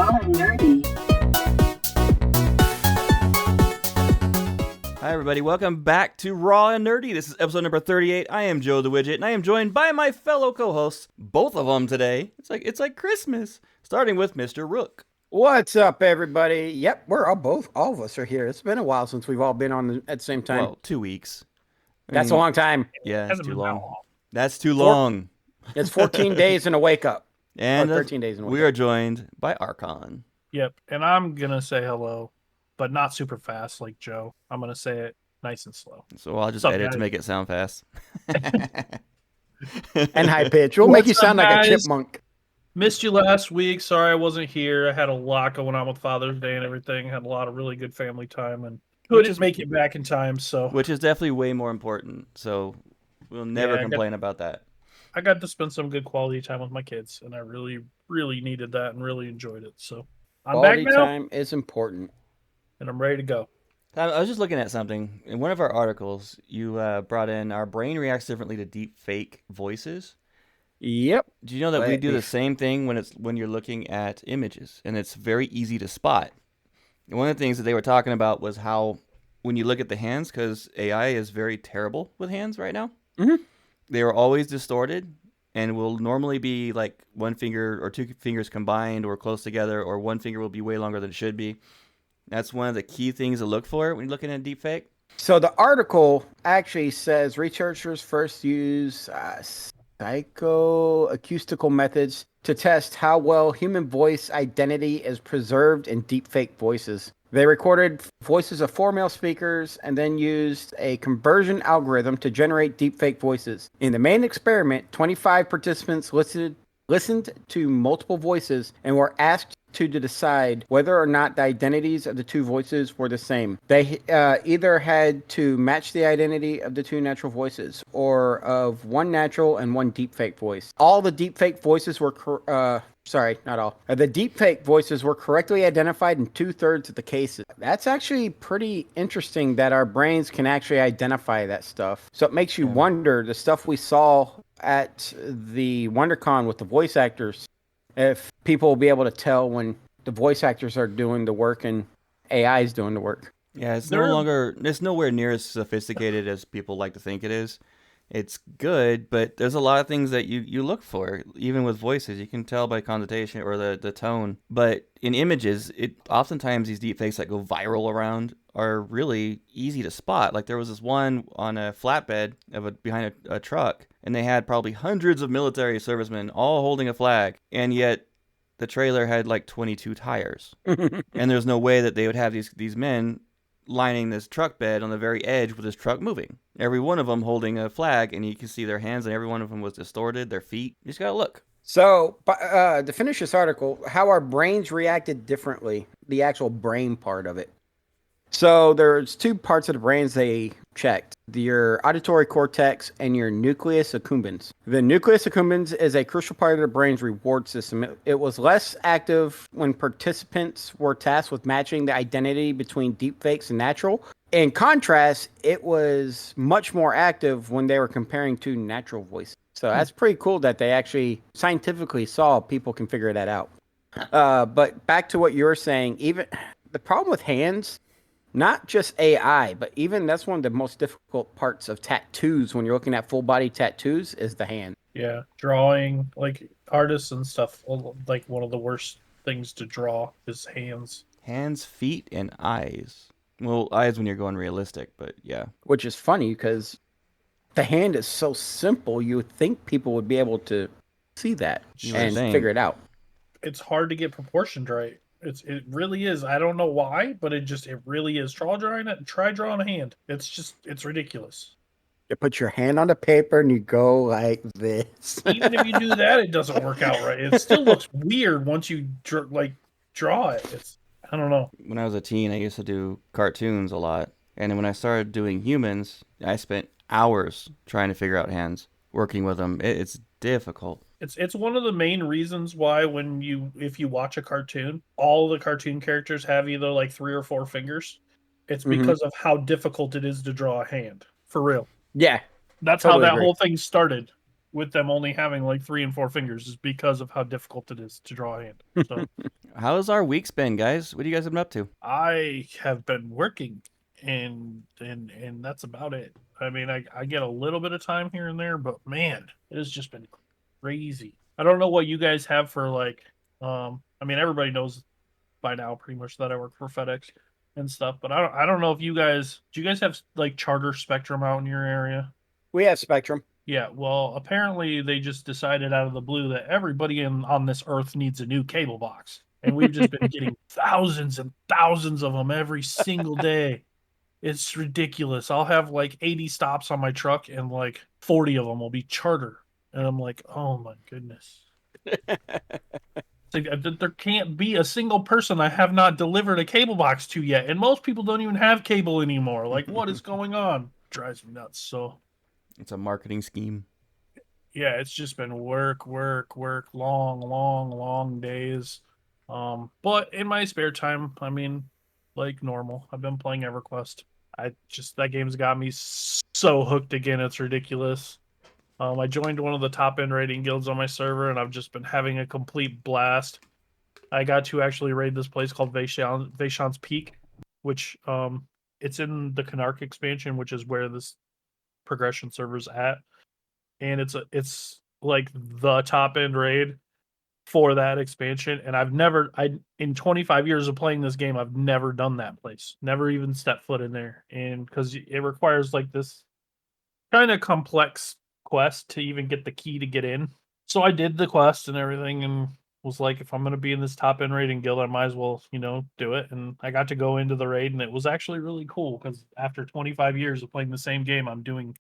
raw and nerdy. Hi, everybody. Welcome back to Raw and Nerdy. This is episode number 38. I am Joe the Wigit, and I am joined by my fellow co-hosts, both of them today. It's like Christmas, starting with Mr. Rook. What's up, everybody? Yep, all of us are here. It's been a while since we've all been on at the same time. Well, 2 weeks. That's a long time. Yeah, it's Hasn't too been that long. long. That's too long. It's 14 days and a wake up. And 13 days and a wake we up. are joined by Archon. Yep, and I'm gonna say hello, but not super fast like Joe. I'm gonna say it nice and slow. So I'll just What's up, edit to guys? make it sound fast. And high pitch. We'll make you What's up, sound like a guys? chipmunk. Missed you last week. Sorry I wasn't here. I had a lot going on with Father's Day and everything. Had a lot of really good family time and couldn't make it back in time. So Which is definitely way more important. So we'll never Yeah, I complain about that. I got to spend some good quality time with my kids, and I really, really needed that and really enjoyed it. So I'm Quality back now, time is important. and I'm ready to go. I was just looking at something. In one of our articles, you brought in our brain reacts differently to deep fake voices. Yep. Do you know that we Let do me- the same thing when you're looking at images, and it's very easy to spot? And one of the things that they were talking about was how when you look at the hands, because AI is very terrible with hands right now, they are always distorted and will normally be like one finger or two fingers combined or close together, or one finger will be way longer than it should be. That's one of the key things to look for when you're looking at deepfake. So the article actually says researchers first use psychoacoustical methods to test how well human voice identity is preserved in deepfake voices. They recorded voices of 4 male speakers and then used a conversion algorithm to generate deepfake voices. In the main experiment, 25 participants listened to multiple voices and were asked to decide whether or not the identities of the two voices were the same. They either had to match the identity of the two natural voices or of one natural and one deepfake voice. All the deepfake voices were sorry, not all. The deepfake voices were correctly identified in 2/3 of the cases. That's actually pretty interesting that our brains can actually identify that stuff. So it makes you wonder, the stuff we saw at the WonderCon with the voice actors, if people will be able to tell when the voice actors are doing the work and AI is doing the work. Yeah, it's nowhere near as sophisticated as people like to think it is. It's good, but there's a lot of things that you look for, even with voices. You can tell by connotation or the tone. But in images, oftentimes these deepfakes that go viral around are really easy to spot. Like there was this one on a flatbed behind a truck, and they had probably hundreds of military servicemen all holding a flag, and yet the trailer had like 22 tires. And there's no way that they would have these men lining this truck bed on the very edge with this truck moving. Every one of them holding a flag, and you can see their hands, and every one of them was distorted, their feet. You just gotta look. So, to finish this article, how our brains reacted differently, the actual brain part of it. So there's 2 parts of the brains they checked, your auditory cortex and your nucleus accumbens. The nucleus accumbens is a crucial part of the brain's reward system. It was less active when participants were tasked with matching the identity between deepfakes and natural. In contrast, it was much more active when they were comparing 2 natural voices. So that's pretty cool that they actually scientifically saw people can figure that out. But back to what you were saying, even the problem with hands, not just AI, but even that's one of the most difficult parts of tattoos when you're looking at full body tattoos is the hand. Yeah, drawing, like artists and stuff, like one of the worst things to draw is hands. Hands, feet, and eyes. Well, eyes when you're going realistic, but yeah. Which is funny because the hand is so simple, you would think people would be able to see that and figure it out. It's hard to get proportioned right. It really is. I don't know why, but it really is. Try drawing a hand. It's ridiculous. You put your hand on the paper and you go like this. Even if you do that, it doesn't work out right. It still looks weird once you draw it. I don't know. When I was a teen, I used to do cartoons a lot. And then when I started doing humans, I spent hours trying to figure out hands, working with them. It's difficult. It's one of the main reasons why if you watch a cartoon, all the cartoon characters have either like 3 or 4 fingers. It's because of how difficult it is to draw a hand. For real. Yeah. That's Totally how that agree. whole thing started. with them only having like 3 and 4 fingers is because of how difficult it is to draw a hand. So How's our week's been, guys? What have you guys been up to? I have been working, and that's about it. I mean, I get a little bit of time here and there, but man, it has just been crazy. I don't know what you guys have for like. I mean, everybody knows by now pretty much that I work for FedEx and stuff, but I don't know if you guys do. You guys have like Charter Spectrum out in your area? We have Spectrum. Yeah, well, apparently they just decided out of the blue that everybody on this earth needs a new cable box. And we've just been getting thousands and thousands of them every single day. It's ridiculous. I'll have like 80 stops on my truck and like 40 of them will be charter. And I'm like, oh my goodness. It's like, there can't be a single person I have not delivered a cable box to yet. And most people don't even have cable anymore. Like, what is going on? Drives me nuts. So It's a marketing scheme. yeah, it's just been work, long days. But in my spare time, I mean, like normal, I've been playing EverQuest. That game's got me so hooked again, it's ridiculous. I joined one of the top end raiding guilds on my server, and I've just been having a complete blast. I got to actually raid this place called Vaishon's Peak, which it's in the Canark expansion, which is where this progression server's at, and it's like the top end raid for that expansion. And I in 25 years of playing this game, I've never done that place, never even stepped foot in there, and because it requires like this kind of complex quest to even get the key to get in. So I did the quest and everything, and was like, if I'm going to be in this top end raiding guild, I might as well, do it. And I got to go into the raid, and it was actually really cool because after 25 years of playing the same game, I'm doing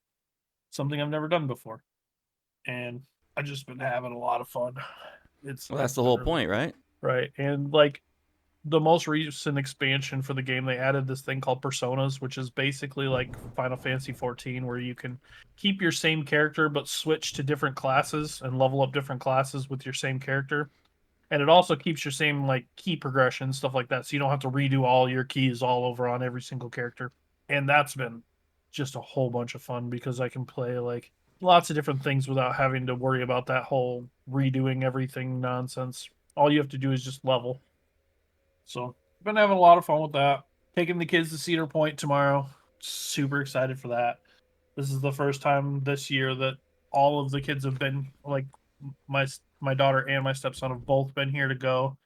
something I've never done before, and I've just been having a lot of fun. Well, that's the whole point, right? Right. And like the most recent expansion for the game, they added this thing called Personas, which is basically like Final Fantasy 14, where you can keep your same character but switch to different classes and level up different classes with your same character. And it also keeps your same like key progression, stuff like that, so you don't have to redo all your keys all over on every single character. And that's been just a whole bunch of fun because I can play like lots of different things without having to worry about that whole redoing everything nonsense. All you have to do is just level. So I've been having a lot of fun with that. Taking the kids to Cedar Point tomorrow. Super excited for that. This is the first time this year that all of the kids have been like my daughter and my stepson have both been here to go.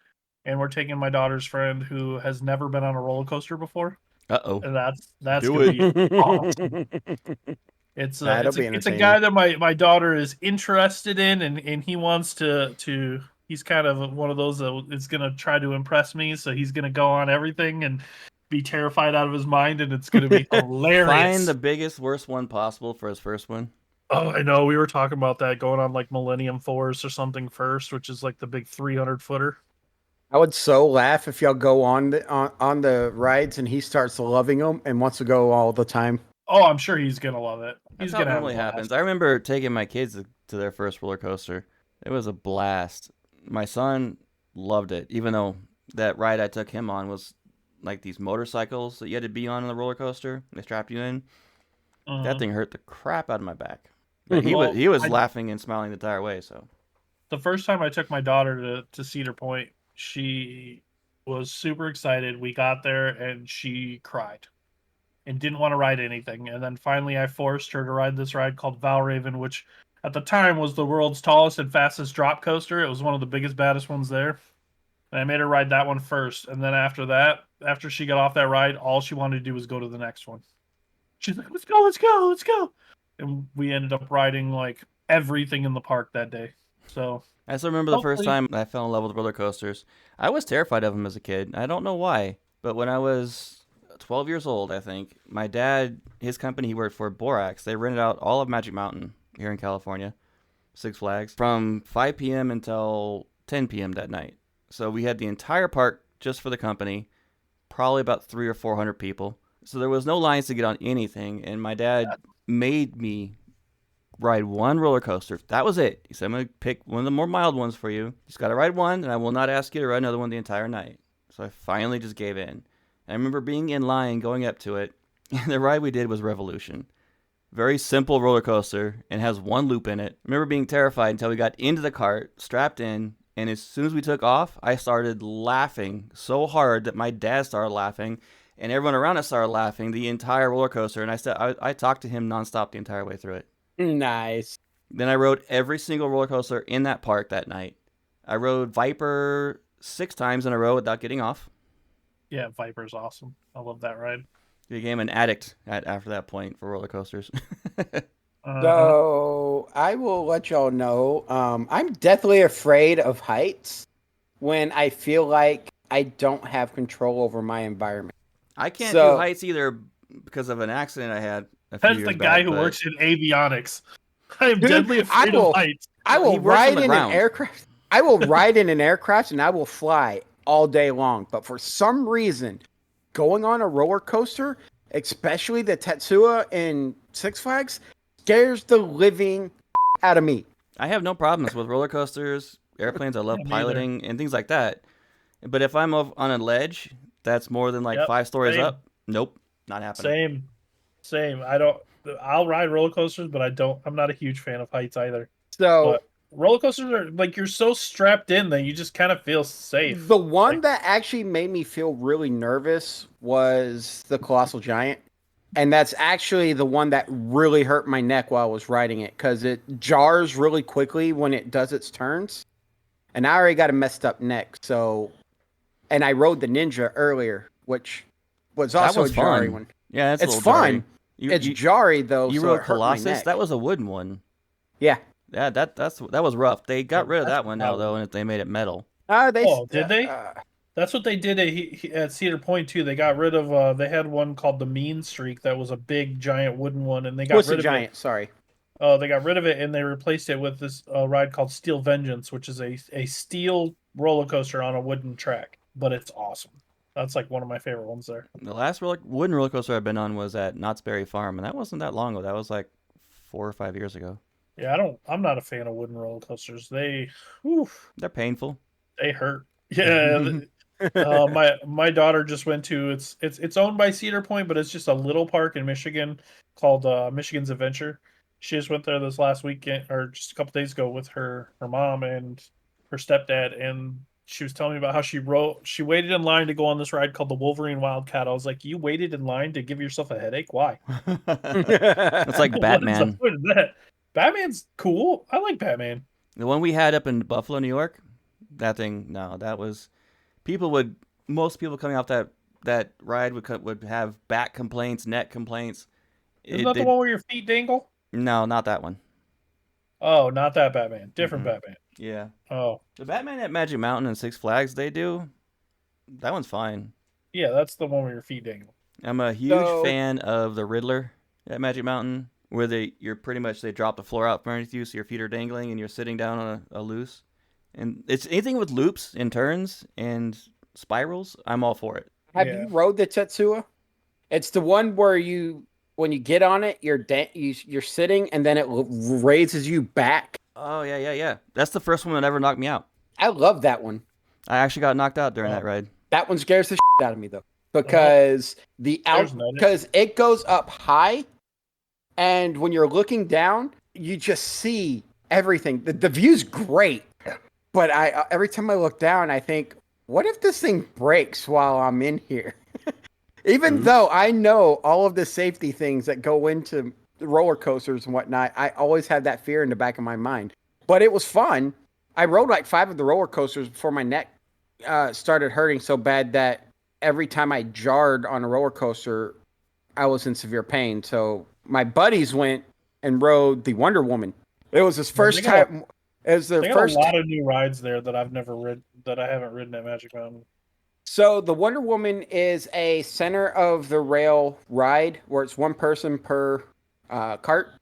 And we're taking my daughter's friend who has never been on a roller coaster before. Uh-oh. And that's Do gonna it. be awesome. It's That'll be it's a entertaining. guy that my daughter is interested in, and he wants to he's kind of one of those that is gonna try to impress me, so he's gonna go on everything and be terrified out of his mind, and it's gonna be hilarious. Find the biggest, worst one possible for his first one. Oh, I know. We were talking about that going on like Millennium Force or something first, which is like the big 300 footer. I would so laugh if y'all go on the rides and he starts loving them and wants to go all the time. Oh, I'm sure he's gonna love it. That's He's how it gonna have a normally blast. happens. I remember taking my kids to their first roller coaster. It was a blast. My son loved it, even though that ride I took him on was like these motorcycles that you had to be on the roller coaster. They strapped you in. That thing hurt the crap out of my back. But he was laughing and smiling the entire way. So the first time I took my daughter to Cedar Point, she was super excited. We got there and she cried and didn't want to ride anything. And then finally I forced her to ride this ride called Valraven, which at the time was the world's tallest and fastest drop coaster. It was one of the biggest, baddest ones there. And I made her ride that one first. And then after that, after she got off that ride, all she wanted to do was go to the next one. She's like, let's go. And we ended up riding like everything in the park that day. So I still remember the first time I fell in love with roller coasters. I was terrified of them as a kid. I don't know why. But when I was 12 years old, I think, my dad, his company he worked for, Borax, they rented out all of Magic Mountain here in California, Six Flags, from 5 p.m. until 10 p.m. that night. So we had the entire park just for the company, probably about 300 or 400 people. So there was no lines to get on anything, and my dad made me ride one roller coaster. That was it. He said, I'm going to pick one of the more mild ones for you. You just got to ride one, and I will not ask you to ride another one the entire night. So I finally just gave in. I remember being in line, going up to it, and the ride we did was Revolution. Very simple roller coaster and has one loop in it. I remember being terrified until we got into the cart, strapped in, and as soon as we took off, I started laughing so hard that my dad started laughing, and everyone around us started laughing the entire roller coaster. And I talked to him nonstop the entire way through it. Nice. Then I rode every single roller coaster in that park that night. I rode Viper 6 times in a row without getting off. Yeah, Viper's awesome. I love that ride. Became an addict after that point for roller coasters. So I will let y'all know. I'm deathly afraid of heights when I feel like I don't have control over my environment. I can't So- do heights either because of an accident I had a few That's years the guy back, who but works in avionics. I am Dude, deadly afraid will- of heights. I He will works on ride the in ground. an aircraft. I will ride in an aircraft and I will fly all day long. But for some reason, going on a roller coaster, especially the Tetsuya in Six Flags, scares the living out of me. I have no problems with roller coasters, airplanes. I love Yeah, me piloting and things like that. But if I'm on a ledge that's more than like Yep, 5 stories same. up, nope, not happening. Same. I'll ride roller coasters, but I'm not a huge fan of heights either. So But roller coasters are like, you're so strapped in that you just kind of feel safe. the one Like- that actually made me feel really nervous was the Colossal Giant. And that's actually the one that really hurt my neck while I was riding it because it jars really quickly when it does its turns. And I already got a messed up neck. So, and I rode the Ninja earlier, which was That also was a jarring fun. one. Yeah, it's a It's little jarring. fun. It's jarry though. You so rode it hurt my Colossus. neck. That was a wooden one. Yeah. Yeah, that was rough. They got rid of That's that one now wild. though, and they made it metal. Did they? That's what they did at Cedar Point too. They got rid of. They had one called the Mean Streak that was a big giant wooden one, and they got What's rid the of Giant? it. Sorry. They got rid of it and they replaced it with this ride called Steel Vengeance, which is a steel roller coaster on a wooden track. But it's awesome. That's like one of my favorite ones there. The last wooden roller coaster I've been on was at Knott's Berry Farm, and that wasn't that long ago. That was like 4 or 5 years ago. Yeah, I'm not a fan of wooden roller coasters. They They're painful. they hurt. Yeah. My daughter just went to it's owned by Cedar Point, but it's just a little park in Michigan called Michigan's Adventure. She just went there this last weekend or just a couple days ago with her mom and her stepdad, and she was telling me about how she waited in line to go on this ride called the Wolverine Wildcat. I was like, you waited in line to give yourself a headache? Why? It's like Batman. What is that? Batman's cool. I like Batman. The one we had up in Buffalo, New York, that thing, no, that was most people coming off that ride would have back complaints, neck complaints. Isn't that the one where your feet dangle? No, not that one. Oh, not that Batman. Different Mhm. Batman. Yeah. Oh, The Batman at Magic Mountain and Six Flags, they do. That one's fine. yeah, that's the one where your feet dangle. I'm a huge fan of the Riddler at Magic Mountain, where they drop the floor out from underneath you, so your feet are dangling and you're sitting down on a loose. And it's anything with loops and turns and spirals, I'm all for it. Have Yeah. you rode the Tetsuya? It's the one where when you get on it, you're sitting and then it raises you back. Oh yeah. That's the first one that ever knocked me out. I love that one. I actually got knocked out during that ride. That one scares the shit out of me though, because because it goes up high, and when you're looking down, you just see everything. The view's great, but every time I look down, I think, what if this thing breaks while I'm in here? Even though I know all of the safety things that go into roller coasters and whatnot, I always have that fear in the back of my mind. But it was fun. I rode like 5 of the roller coasters before my neck started hurting so bad that every time I jarred on a roller coaster, I was in severe pain. So my buddies went and rode the Wonder Woman. It was his first time. It was their first. A lot of new rides there that I've never ridden, that I haven't ridden at Magic Mountain. So the Wonder Woman is a center of the rail ride where it's one person per cart,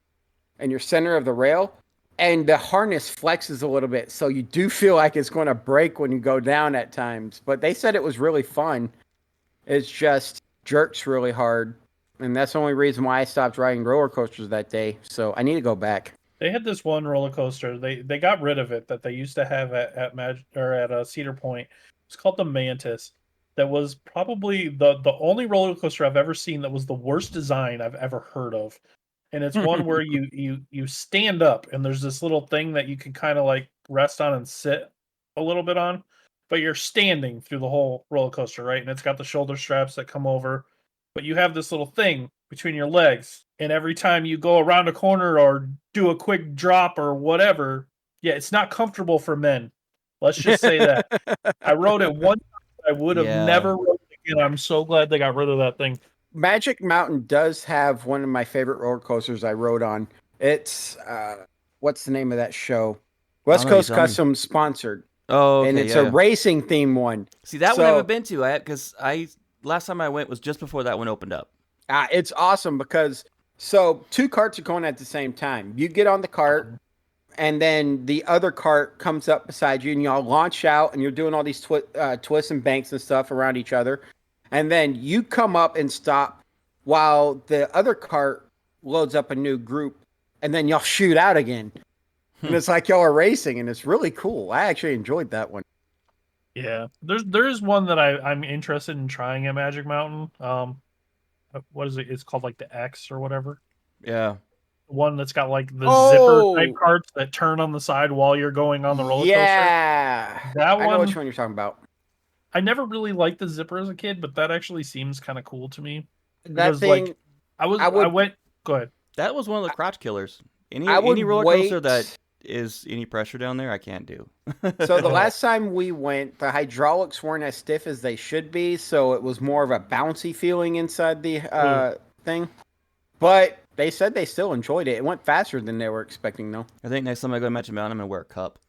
and you're center of the rail, and the harness flexes a little bit, so you do feel like it's going to break when you go down at times. But they said it was really fun. It's just jerks really hard, and that's the only reason why I stopped riding roller coasters that day. So I need to go back. They had this one roller coaster. They got rid of it that they used to have at Cedar Point. It's called the Mantis. That was probably the only roller coaster I've ever seen that was the worst design I've ever heard of. and it's one where you stand up, and there's this little thing that you can kind of like rest on and sit a little bit on, but you're standing through the whole roller coaster, right? And it's got the shoulder straps that come over, but you have this little thing between your legs, and every time you go around a corner or do a quick drop or whatever, yeah, it's not comfortable for men. Let's just say that. I rode it one time. I would have Yeah. never rode it again. I'm so glad they got rid of that thing. Magic Mountain does have one of my favorite roller coasters I rode on. It's what's the name of that show? West know, you Coast tell me. Custom sponsored, Oh, okay, and it's yeah, a yeah. racing theme one. See, that one I So- haven't been to. Because last time I went was just before that one opened up. It's awesome because two carts are going at the same time. You get on the cart, and then the other cart comes up beside you, and y'all launch out, and you're doing all these twists and banks and stuff around each other. And then you come up and stop while the other cart loads up a new group, and then y'all shoot out again. And it's like y'all are racing, and it's really cool. I actually enjoyed that one. Yeah, there's one that I'm interested in trying at Magic Mountain. What is it? It's called like the X or whatever. Yeah. One that's got like the Oh! zipper type carts that turn on the side while you're going on the roller coaster. Yeah, That I know one- which one you're talking about. I never really liked the zipper as a kid, but that actually seems kind of cool to me. That Because, thing, like, I would- went. Go ahead. That was one of the crotch killers. I would Any roller coaster wait- that is any pressure down there, I can't do. So the last time we went, the hydraulics weren't as stiff as they should be, so it was more of a bouncy feeling inside the thing. But they said they still enjoyed it. It went faster than they were expecting, though. I think next time I go to Magic Mountain, I'm gonna wear a cup.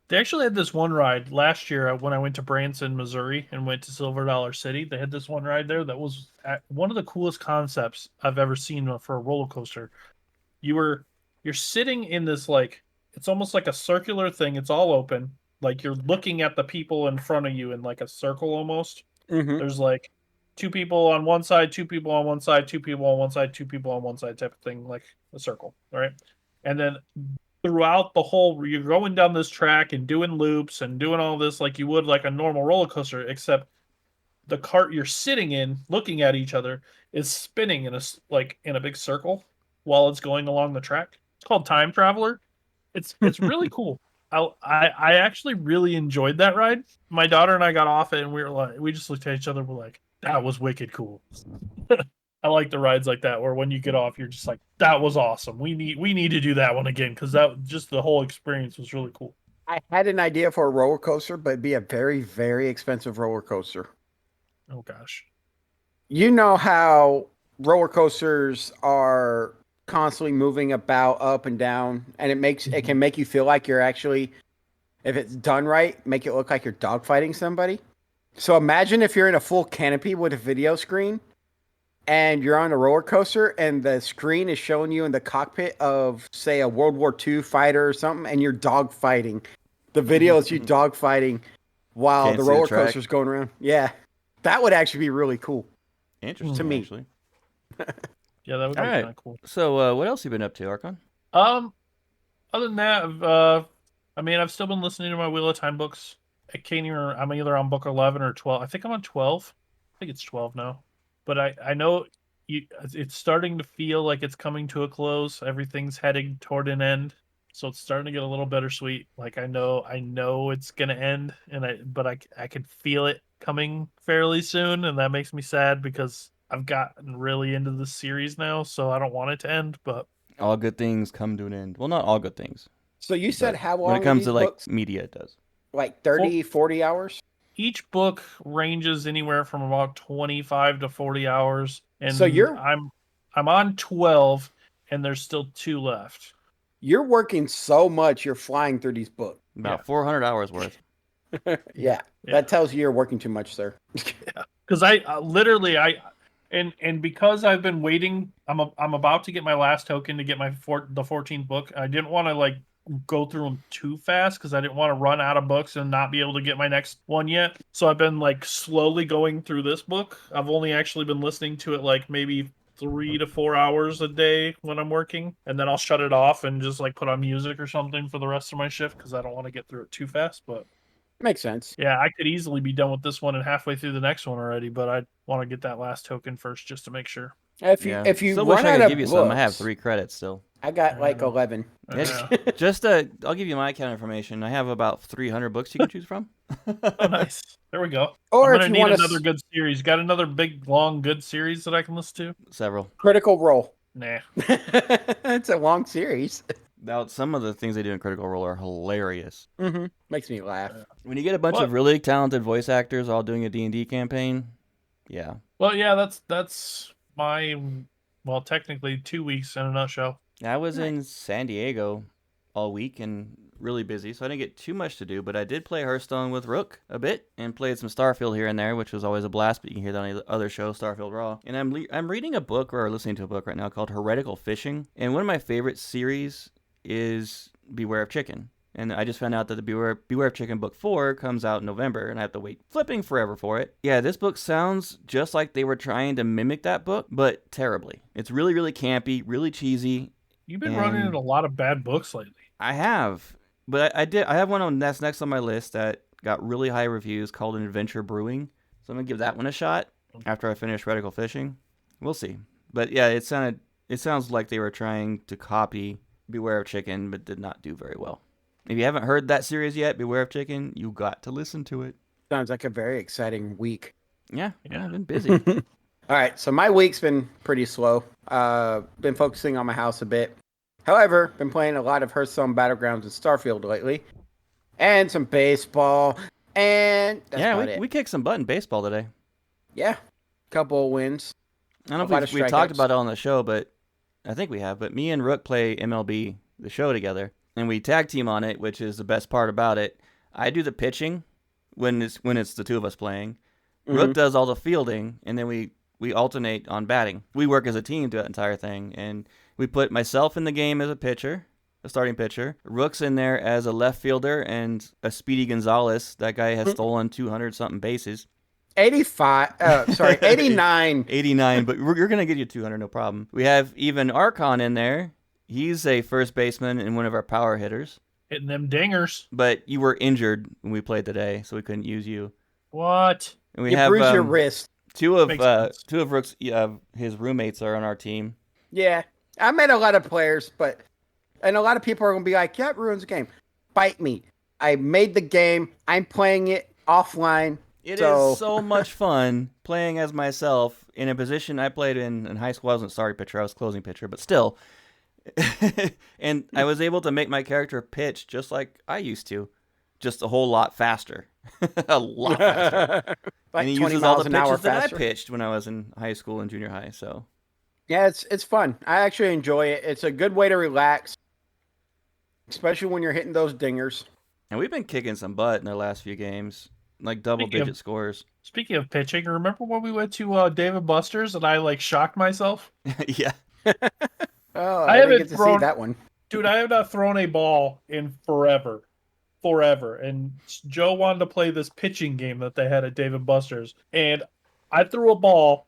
They actually had this one ride last year when I went to Branson, Missouri, and went to Silver Dollar City. They had this one ride there that was one of the coolest concepts I've ever seen for a roller coaster. You're sitting in this, like, it's almost like a circular thing. It's all open. Like, you're looking at the people in front of you in like a circle almost. Mm-hmm. There's like two people on one side, two people on one side, two people on one side, two people on one side type of thing, like a circle, all right? And then throughout the whole, you're going down this track and doing loops and doing all this like you would like a normal roller coaster, except the cart you're sitting in, looking at each other, is spinning in a big circle while it's going along the track. It's called Time Traveler. It's really cool. I actually really enjoyed that ride. My daughter and I got off it, and we just looked at each other. We're like, that was wicked cool. I like the rides like that, where when you get off, you're just like, that was awesome. We need to do that one again, because that just the whole experience was really cool. I had an idea for a roller coaster, but it'd be a very, very expensive roller coaster. Oh gosh. You know how roller coasters are constantly moving about up and down, and it can make you feel like you're actually, if it's done right, make it look like you're dogfighting somebody. So imagine if you're in a full canopy with a video screen and you're on a roller coaster and the screen is showing you in the cockpit of, say, a World War II fighter or something, and you're dogfighting. The video is you dogfighting while Can't the see the roller track. coaster's going around. Yeah. That would actually be really cool. Interesting, To me. actually. Yeah, that would be All right. kind of cool. So, what else you been up to, Archon? Other than that, I mean, I've still been listening to my Wheel of Time books. I'm either on book 11 or 12. I think I'm on 12. I think it's 12 now. But I know it's starting to feel like it's coming to a close. Everything's heading toward an end. So it's starting to get a little bittersweet. Like I know it's gonna end, but I can feel it coming fairly soon, and that makes me sad because I've gotten really into this series now, so I don't want it to end. But All good things come to an end. Well, not all good things. So you said but how long when it comes are to these like books? media, it does. Like 30, 40 hours? each book ranges anywhere from about 25 to 40 hours, and So I'm on 12, and there's still 2 left. You're working so much, you're flying through these books. About 400 hours worth. Yeah, that tells you you're working too much, sir. Because and because I've been waiting, I'm about to get my last token to get the 14th book. I didn't want to like go through them too fast because I didn't want to run out of books and not be able to get my next one yet. So I've been like slowly going through this book. I've only actually been listening to it like maybe 3 to 4 hours a day when I'm working, and then I'll shut it off and just like put on music or something for the rest of my shift because I don't want to get through it too fast. But Makes sense. yeah, I could easily be done with this one and halfway through the next one already, but I want to get that last token first just to make sure. If you Still wish run I out could of give you books, some. I have 3 credits still. I got like 11. It's Yeah. just I'll give you my account information. I have about 300 books you can choose from. Oh, nice. There we go. Or I'm if gonna you need want another good series. Got another big, long, good series that I can listen to? Several. Critical Role. Nah. It's a long series. Now, some of the things they do in Critical Role are hilarious. Mm-hmm. Makes me laugh. When you get a bunch What? of really talented voice actors all doing a D&D campaign, yeah. Well, yeah, that's my technically 2 weeks in a nutshell. I was in San Diego all week and really busy, so I didn't get too much to do, but I did play Hearthstone with Rook a bit and played some Starfield here and there, which was always a blast, but you can hear that on the other show, Starfield Raw. And I'm reading a book, or listening to a book right now, called Heretical Fishing, and one of my favorite series is Beware of Chicken. And I just found out that the Beware of Chicken book 4 comes out in November, and I have to wait flipping forever for it. Yeah, this book sounds just like they were trying to mimic that book, but terribly. It's really, really campy, really cheesy. You've been running into a lot of bad books lately. I have, but I have one that's next on my list that got really high reviews called An Adventure Brewing. So I'm gonna give that one a shot after I finish Radical Fishing. We'll see. But yeah, it sounds like they were trying to copy Beware of Chicken, but did not do very well. If you haven't heard that series yet, Beware of Chicken, you got to listen to it. Sounds like a very exciting week. Yeah, I've been busy. All right, so my week's been pretty slow. Been focusing on my house a bit. However, been playing a lot of Hearthstone Battlegrounds and Starfield lately, and some baseball, and that's about it. We kicked some butt in baseball today. Yeah, couple of wins. I don't know if we talked about it on the show, but I think we have. But me and Rook play MLB, the show, together, and we tag team on it, which is the best part about it. I do the pitching when it's the two of us playing. Rook does all the fielding, and then we alternate on batting. We work as a team through that entire thing, and we put myself in the game as a pitcher, a starting pitcher. Rook's in there as a left fielder and a Speedy Gonzalez. That guy has stolen 200-something bases. 89. 89, but you're going to get you 200, no problem. We have even Archon in there. He's a first baseman and one of our power hitters. Hitting them dingers. But you were injured when we played today, so we couldn't use you. What? And we You have bruised your wrist. two of Rook's his roommates are on our team. Yeah, I met a lot of players, and a lot of people are going to be like, yeah, it ruins the game. Bite me. I made the game. I'm playing it offline. It is so much fun playing as myself in a position I played in high school. I wasn't starting pitcher, I was closing pitcher, but still. And I was able to make my character pitch just like I used to, just a whole lot faster. A lot faster. Like and he 20 uses all miles the an hour pitches that I faster. pitched when I was in high school and junior high, so. Yeah, it's fun. I actually enjoy it. It's a good way to relax, especially when you're hitting those dingers. And we've been kicking some butt in the last few games, like double-digit scores. Speaking of pitching, remember when we went to David Buster's and I shocked myself? Yeah. Oh, I didn't haven't get to thrown- see that one. Dude, I have not thrown a ball in forever. And Joe wanted to play this pitching game that they had at David Buster's. And I threw a ball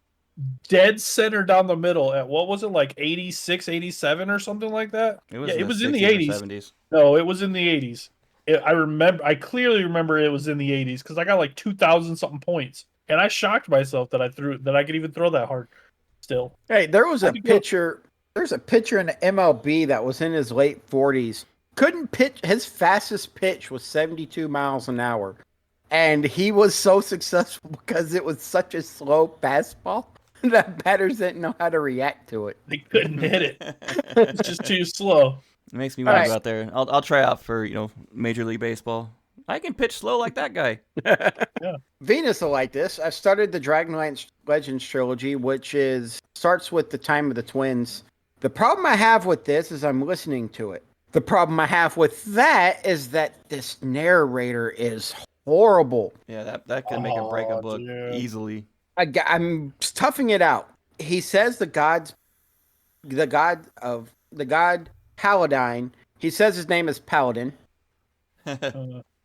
dead center down the middle at, what was it, 86, 87 or something like that? It was, it was in the 60s 80s. or 70s. No, it was in the 80s. I clearly remember it was in the 80s because I got 2,000 something points. And I shocked myself that I could even throw that hard still. Hey, there's a pitcher in the MLB that was in his late 40s. Couldn't pitch. His fastest pitch was 72 miles an hour. And he was so successful because it was such a slow fastball that batters didn't know how to react to it. They couldn't hit it. It's just too slow. It makes me want to go out there. I'll try out for, Major League Baseball. I can pitch slow like that guy. Yeah. Venus will like this. I started the Dragonlance Legends trilogy, which starts with the Time of the Twins. The problem I have with this is I'm listening to it. The problem I have with that is that this narrator is horrible. Yeah, that could make or break a book easily. I'm toughing it out. He says the god Paladine. He says his name is Paladin.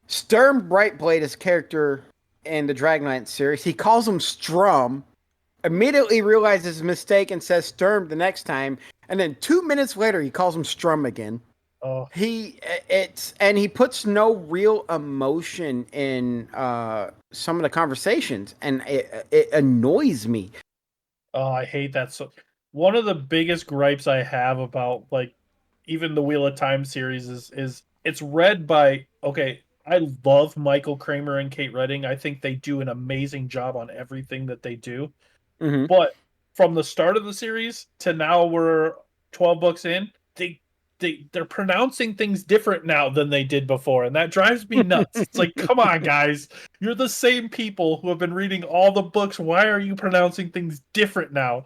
Sturm Brightblade, his character in the Dragonlance series, he calls him Strum. Immediately realizes his mistake and says Sturm the next time, and then 2 minutes later he calls him Strum again. Oh. He puts no real emotion in some of the conversations, and it annoys me. Oh, I hate that. So one of the biggest gripes I have about like even the Wheel of Time series is it's read by okay. I love Michael Kramer and Kate Redding. I think they do an amazing job on everything that they do. Mm-hmm. But from the start of the series to now we're 12 books in, they're pronouncing things different now than they did before, and that drives me nuts. It's like, come on, guys. You're the same people who have been reading all the books. Why are you pronouncing things different now?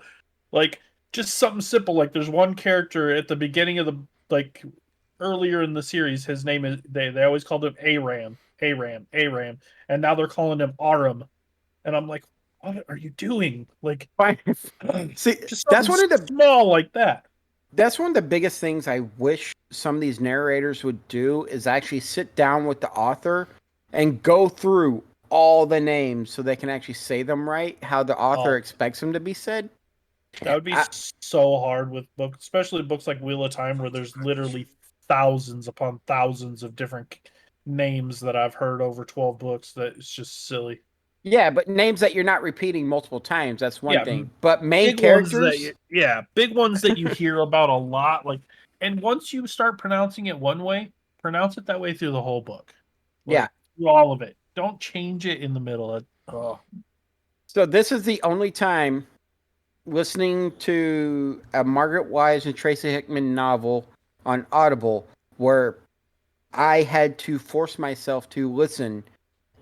Like, just something simple. Like, there's one character at the beginning of the, like, earlier in the series, his name is, they always called him Aram. And now they're calling him Aram. And I'm like, what are you doing? Like, Fine. See, just that's something one of the small like that. that's one of the biggest things I wish some of these narrators would do is actually sit down with the author and go through all the names so they can actually say them right, how the author Oh, expects them to be said. that would be I, so hard with books, especially books like Wheel of Time, where there's literally thousands upon thousands of different names that I've heard over 12 books. That it's just silly. yeah, but names that you're not repeating multiple times, that's one Yeah, thing. But main big ones that characters, big ones that you hear about a lot. Like, and once you start pronouncing it one way, pronounce it that way through the whole book, yeah. like through all of it. Don't change it in the middle. Oh, So this is the only time listening to a Margaret Wise and Tracy Hickman novel on Audible where I had to force myself to listen,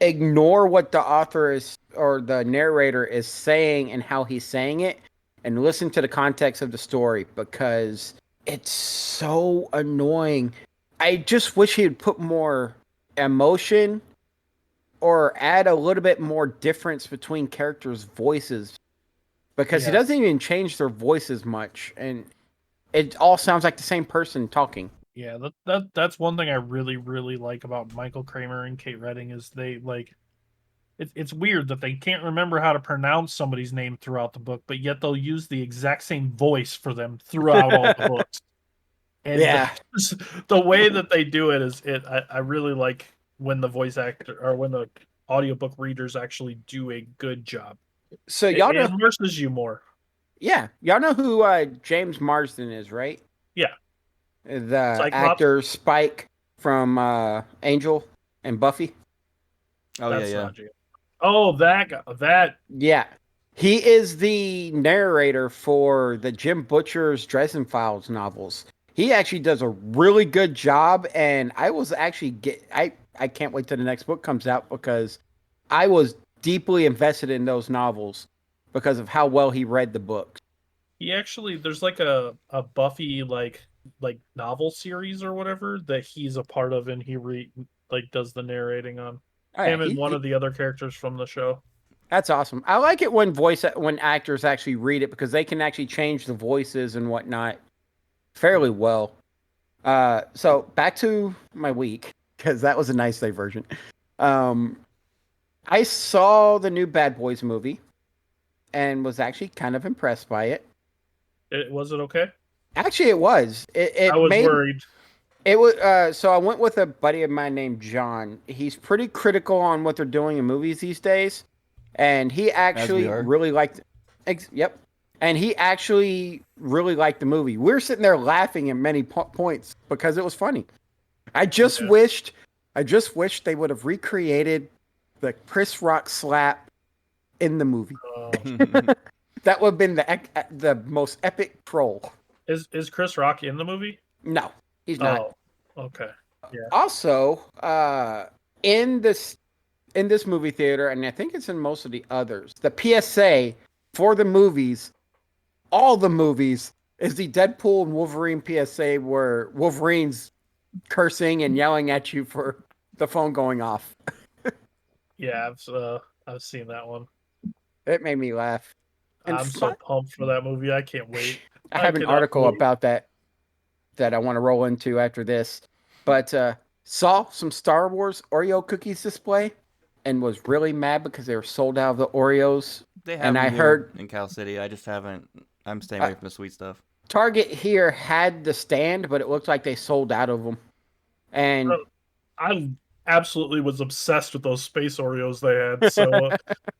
ignore what the author is or the narrator is saying and how he's saying it, and listen to the context of the story because it's so annoying. I just wish he would put more emotion or add a little bit more difference between characters' voices because he yeah. doesn't even change their voices much and it all sounds like the same person talking. Yeah, that's one thing I really, really like about Michael Kramer and Kate Redding is they like it's weird that they can't remember how to pronounce somebody's name throughout the book, but yet they'll use the exact same voice for them throughout all the books. And Yeah. the way that they do it is I really like when the voice actor or when the audiobook readers actually do a good job. So It, y'all it know, immerses you more. yeah, y'all know who James Marsden is, right? Yeah. The Cyclops, actor Spike from Angel and Buffy. Oh yeah, that's yeah. not James. Oh, that guy. That Yeah, he is the narrator for the Jim Butcher's Dresden Files novels. He actually does a really good job, and I was actually I can't wait till the next book comes out because I was deeply invested in those novels because of how well he read the books. he actually there's like a Buffy like novel series or whatever that he's a part of and like does the narrating on Oh yeah, him and one of the other characters from the show. that's awesome. I like it when actors actually read it because they can actually change the voices and whatnot fairly well. So back to my week because that was a nice diversion. Um, I saw the new Bad Boys movie and was actually kind of impressed by it. Was it okay? Actually, it was. It, I it was made worried. it was. So I went with a buddy of mine named John. He's pretty critical on what they're doing in movies these days, and he As we actually are. really liked. Yep. And he actually really liked the movie. We were sitting there laughing at many points because it was funny. I just Yeah. wished, I just wished they would have recreated the Chris Rock slap in the movie. Uh, That would have been the most epic troll. is Chris Rock in the movie? No, he's not. Oh, okay. Yeah. Also, in this movie theater, and I think it's in most of the others, the PSA for the movies, all the movies, is the Deadpool and Wolverine PSA where Wolverine's cursing and yelling at you for the phone going off. Yeah, I've seen that one. It made me laugh. And I'm so pumped for that movie. I can't wait. I have an cannot article wait. about that I want to roll into after this. But saw some Star Wars Oreo cookies display and was really mad because they were sold out of the Oreos. They have And them I here heard in Cal City. I just haven't. I'm staying away from the sweet stuff. Target here had the stand, but it looked like they sold out of them. And I absolutely was obsessed with those space Oreos they had. So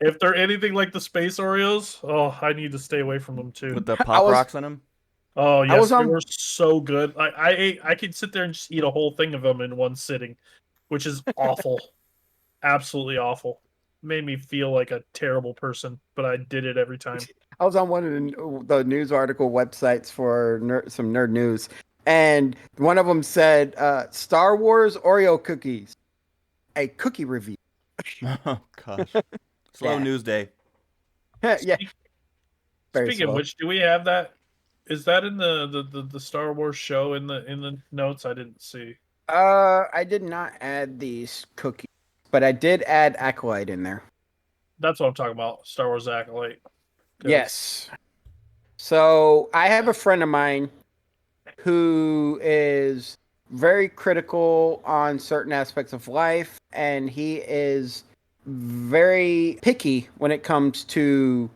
if they're anything like the space Oreos, oh, I need to stay away from them too. With the I pop was rocks in them. Oh I was yes, they on were so good. I could sit there and just eat a whole thing of them in one sitting, which is awful, absolutely awful. Made me feel like a terrible person, but I did it every time. I was on one of the news article websites for some nerd news, and one of them said Star Wars Oreo cookies, a cookie review. Oh gosh, slow Yeah. news day. Yeah, very Speaking of slow. which, do we have that? Is that in the Star Wars show in the notes? I didn't see. I did not add these cookies, but I did add Acolyte in there. That's what I'm talking about. Star Wars Acolyte. 'Cause Yes. So I have a friend of mine who is very critical on certain aspects of life, and he is very picky when it comes to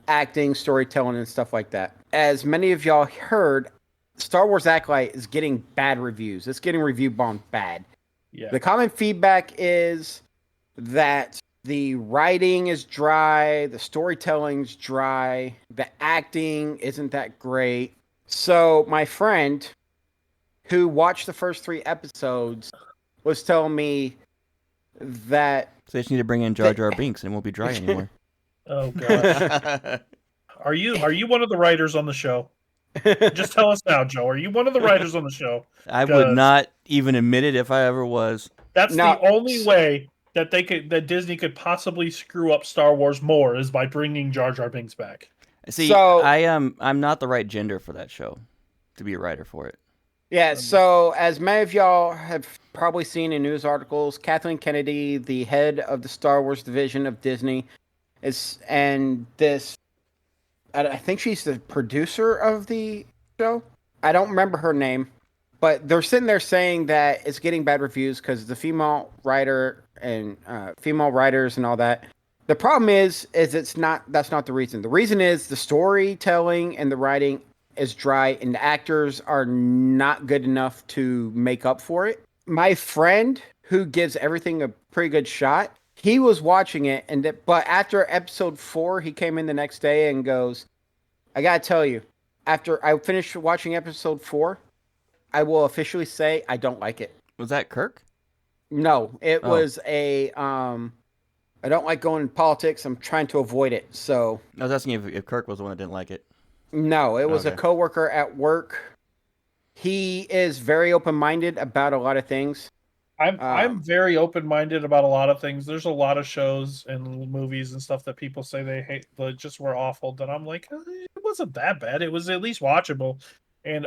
acting, storytelling, and stuff like that. As many of y'all heard, Star Wars Acolyte is getting bad reviews. It's getting review bombed bad. Yeah. The common feedback is that the writing is dry, the storytelling's dry, the acting isn't that great. So my friend who watched the first 3 episodes was telling me that So they just need to bring in Jar Jar Binks and it won't be dry anymore. Oh gosh. Are you one of the writers on the show? Just tell us now, Joe. Are you one of the writers on the show? I would 'Cause not even admit it if I ever was. That's No. the only way that Disney could possibly screw up Star Wars more is by bringing Jar Jar Binks back. See, So- I'm not the right gender for that show to be a writer for it. Yeah, so as many of y'all have probably seen in news articles, Kathleen Kennedy, the head of the Star Wars division of Disney, I think she's the producer of the show. I don't remember her name, but they're sitting there saying that it's getting bad reviews because the female writer and female writers and all that. The problem is that's not the reason. The reason is the storytelling and the writing is dry and the actors are not good enough to make up for it. My friend, who gives everything a pretty good shot, he was watching it, but after episode 4, he came in the next day and goes, I gotta tell you, after I finished watching episode 4, I will officially say I don't like it. Was that Kirk? No, it Oh. was I don't like going in politics. I'm trying to avoid it. So I was asking if Kirk was the one that didn't like it. no, it was a Okay. coworker at work. He is very open-minded about a lot of things. I'm very open minded about a lot of things. There's a lot of shows and movies and stuff that people say they hate, that just were awful. That I'm like, it wasn't that bad. It was at least watchable. And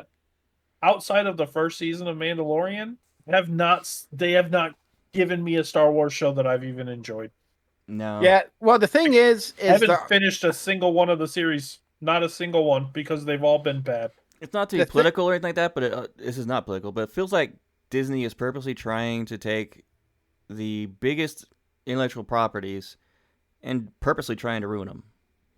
outside of the first season of Mandalorian, they have not given me a Star Wars show that I've even enjoyed. No. Yeah. Well, the thing is I haven't the finished a single one of the series. Not a single one, because they've all been bad. It's not to be The thi- political or anything like that, but this is not political. But it feels like Disney is purposely trying to take the biggest intellectual properties and purposely trying to ruin them.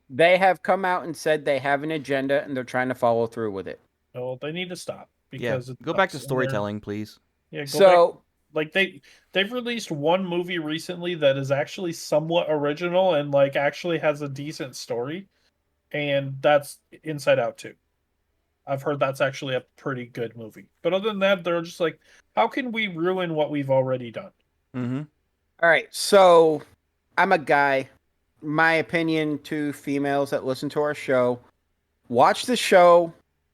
they have come out and said they have an agenda and they're trying to follow through with it. Well, they need to stop Yeah. because it Go back to sucks, and storytelling, please. Yeah, go back. So Like they've released one movie recently that is actually somewhat original and like actually has a decent story, and that's Inside Out 2. I've heard that's actually a pretty good movie. But other than that, they're just like, how can we ruin what we've already done? Mm-hmm. all right, so I'm a guy. My opinion to females that listen to our show: watch the show,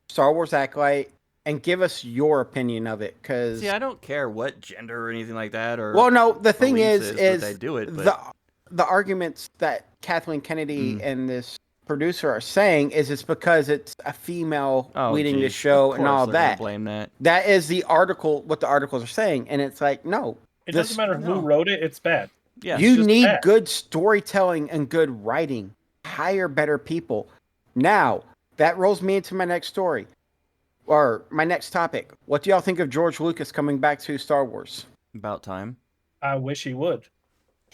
Star Wars Acolyte, and give us your opinion of it. Because See, I don't care what gender or anything like that, or well, no, the thing beliefs is that they do it, but the arguments that Kathleen Kennedy and this producer are saying is it's because it's a female leading the geez, show of and course all they're gonna that. Blame that. That is what the articles are saying, and it's like no. It doesn't matter who wrote it, it's bad. Yeah. You just need bad. good storytelling and good writing. Hire better people. Now, that rolls me into my next story. Or my next topic. What do y'all think of George Lucas coming back to Star Wars? About time. I wish he would.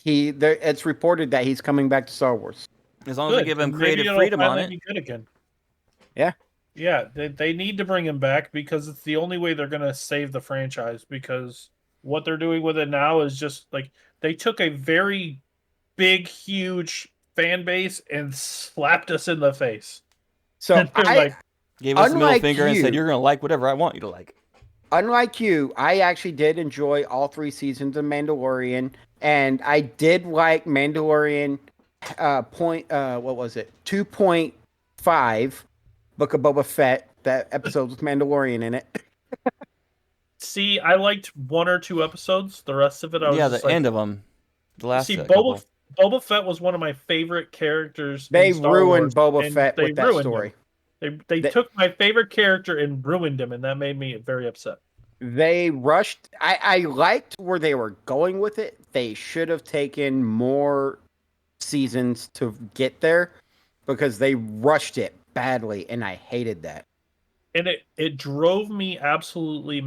It's reported that he's coming back to Star Wars. As long as they give him Maybe creative it'll freedom on finally it. be good again. Yeah. Yeah, they need to bring him back because it's the only way they're going to save the franchise, because what they're doing with it now is just like they took a very big, huge fan base and slapped us in the face. So And they're like, Gave us the middle unlike finger and said, you- "You're gonna like whatever I want you to like." unlike you, I actually did enjoy all 3 seasons of Mandalorian, and I did like Mandalorian. What was it? 2.5 Book of Boba Fett. That episode with Mandalorian in it. see, I liked 1 or 2 episodes. The rest of it, I was Yeah, just the like, end of them, the last see, couple. Boba Fett was one of my favorite characters They in Star ruined Wars, Boba and Fett they with that ruined story. him. They They- took my favorite character and ruined him, and that made me very upset. They rushed. I liked where they were going with it. They should have taken more seasons to get there because they rushed it badly, and I hated that. And it drove me absolutely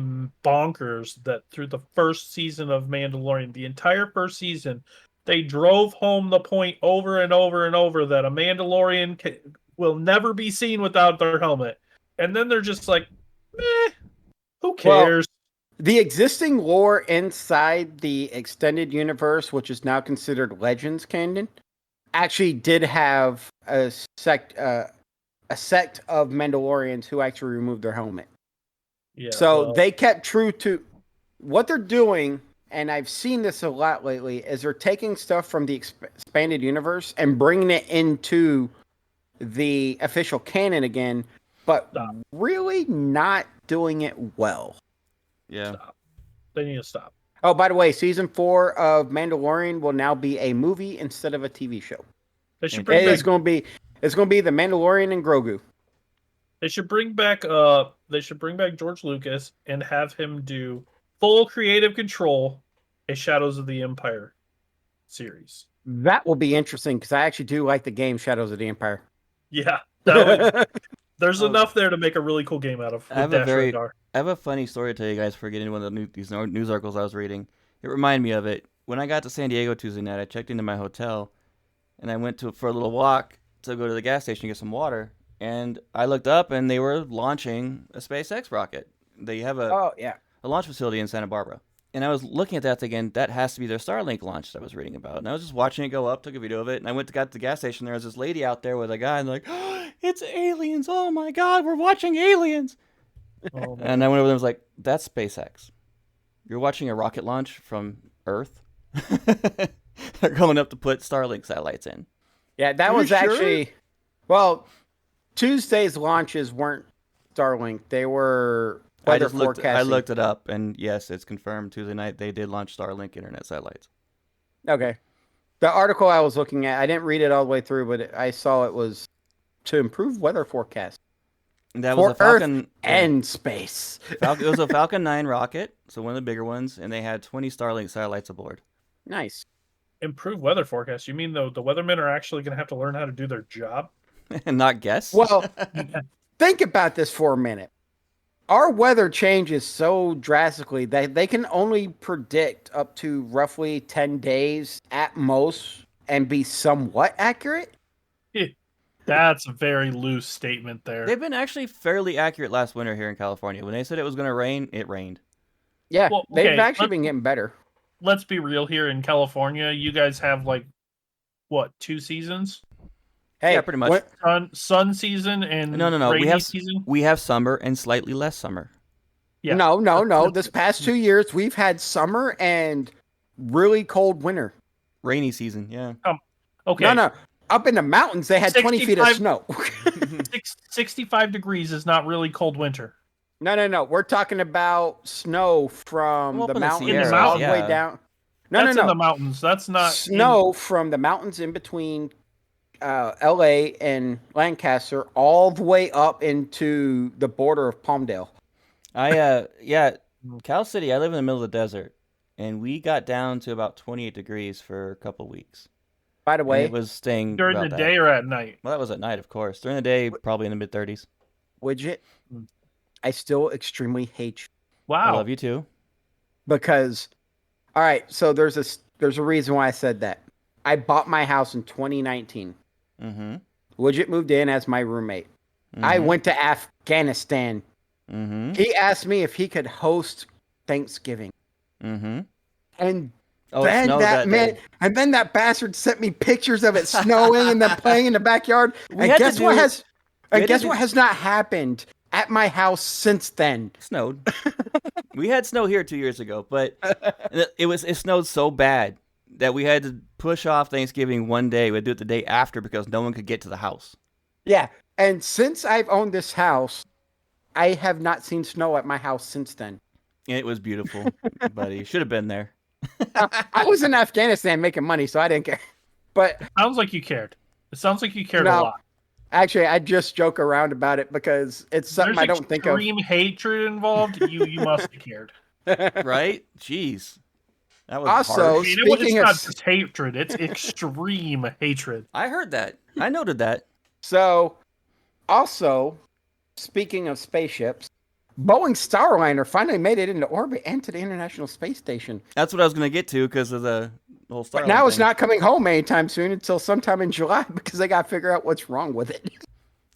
bonkers that through the first season of Mandalorian, the entire first season, they drove home the point over and over and over that a Mandalorian will never be seen without their helmet. And then they're just like, who cares? The existing lore inside the extended universe, which is now considered Legends canon, actually did have a sect of Mandalorians who actually removed their helmet. Yeah. So well, they kept true to what they're doing, and I've seen this a lot lately, is they're taking stuff from the expanded universe and bringing it into the official canon again, but Stop. really not doing it well. Yeah. Stop. They need to stop. Oh, by the way, season 4 of Mandalorian will now be a movie instead of a TV show. They should bring It's back. going to be the Mandalorian and Grogu. They should bring back. They should bring back George Lucas and have him do full creative control, a Shadows of the Empire series. That will be interesting because I actually do like the game Shadows of the Empire. Yeah, that would, there's Oh. enough there to make a really cool game out of. I have with a Dash very- Rendar. I have a funny story to tell you guys for getting one of these news articles I was reading. It reminded me of it. When I got to San Diego Tuesday night, I checked into my hotel, and I went for a little walk to go to the gas station to get some water. And I looked up, and they were launching a SpaceX rocket. They have a launch facility in Santa Barbara. And I was looking at that thinking, that has to be their Starlink launch that I was reading about. And I was just watching it go up, took a video of it, and I got to the gas station. There was this lady out there with a guy, and they're like, oh, it's aliens. Oh, my God, we're watching aliens. Oh, man. And I went over there and was like, that's SpaceX. You're watching a rocket launch from Earth? They're going up to put Starlink satellites in. Yeah, that Are you was sure? actually... Well, Tuesday's launches weren't Starlink. They were weather I forecasting. looked it up, and yes, it's confirmed Tuesday night they did launch Starlink internet satellites. Okay. The article I was looking at, I didn't read it all the way through, but I saw it was to improve weather forecast And that for was a Falcon Earth and space. It was a Falcon 9 rocket, so one of the bigger ones, and they had 20 Starlink satellites aboard. Nice. Improved weather forecast. You mean the weathermen are actually going to have to learn how to do their job? And not guess? Well, think about this for a minute. Our weather changes so drastically that they can only predict up to roughly 10 days at most and be somewhat accurate. That's a very loose statement there. They've been actually fairly accurate last winter here in California. When they said it was going to rain, it rained. Yeah, Well, they've okay, actually been getting better. Let's be real here in California. You guys have like what, 2 seasons? Hey, Yeah, pretty much. Sun season and No. rainy We have season. we have summer and slightly less summer. Yeah. No. This past 2 years, we've had summer and really cold winter. Rainy season, yeah. Okay. No. Up in the mountains, they had 20 feet of 65 snow. 65 degrees is not really cold winter. No. We're talking about snow from Well, up the in the mountains Sierras, all the way yeah. down. That's No. in the mountains. That's not Snow from the mountains in between LA and Lancaster all the way up into the border of Palmdale. Cal City, I live in the middle of the desert, and we got down to about 28 degrees for a couple weeks. By the And way, it was staying during about the that. day or at night. Well, that was at night, of course. During the day, probably in the mid-30s. Widget, I still extremely hate you I Wow. love you too. because, all right, so there's a reason why I said that. I bought my house in 2019. Mm-hmm. Widget moved in as my roommate. I went to Afghanistan. Mm-hmm. He asked me if he could host Thanksgiving. Mm-hmm. And Oh, it then snowed that that man, day. and then that bastard sent me pictures of it snowing and then playing in the backyard. We And had to guess what do. has, We and had to guess do what has not happened at my house since then? snowed. We had snow here 2 years ago, but it snowed so bad that we had to push off Thanksgiving one day. We'd do it the day after because no one could get to the house. Yeah. And since I've owned this house, I have not seen snow at my house since then. And it was beautiful, buddy. You should have been there. I was in Afghanistan making money, so I didn't care. But Sounds like you cared. It sounds like you cared a no, lot. actually, I just joke around about it because it's something There's I don't think of. extreme hatred involved. You must have cared. Right? Jeez. That was Also, harsh. It's speaking not of, just hatred; it's extreme hatred. I heard that. I noted that. so also speaking of spaceships, Boeing Starliner finally made it into orbit and to the International Space Station. That's what I was going to get to because of the whole Starlink But now it's thing. not coming home anytime soon until sometime in July because they got to figure out what's wrong with it.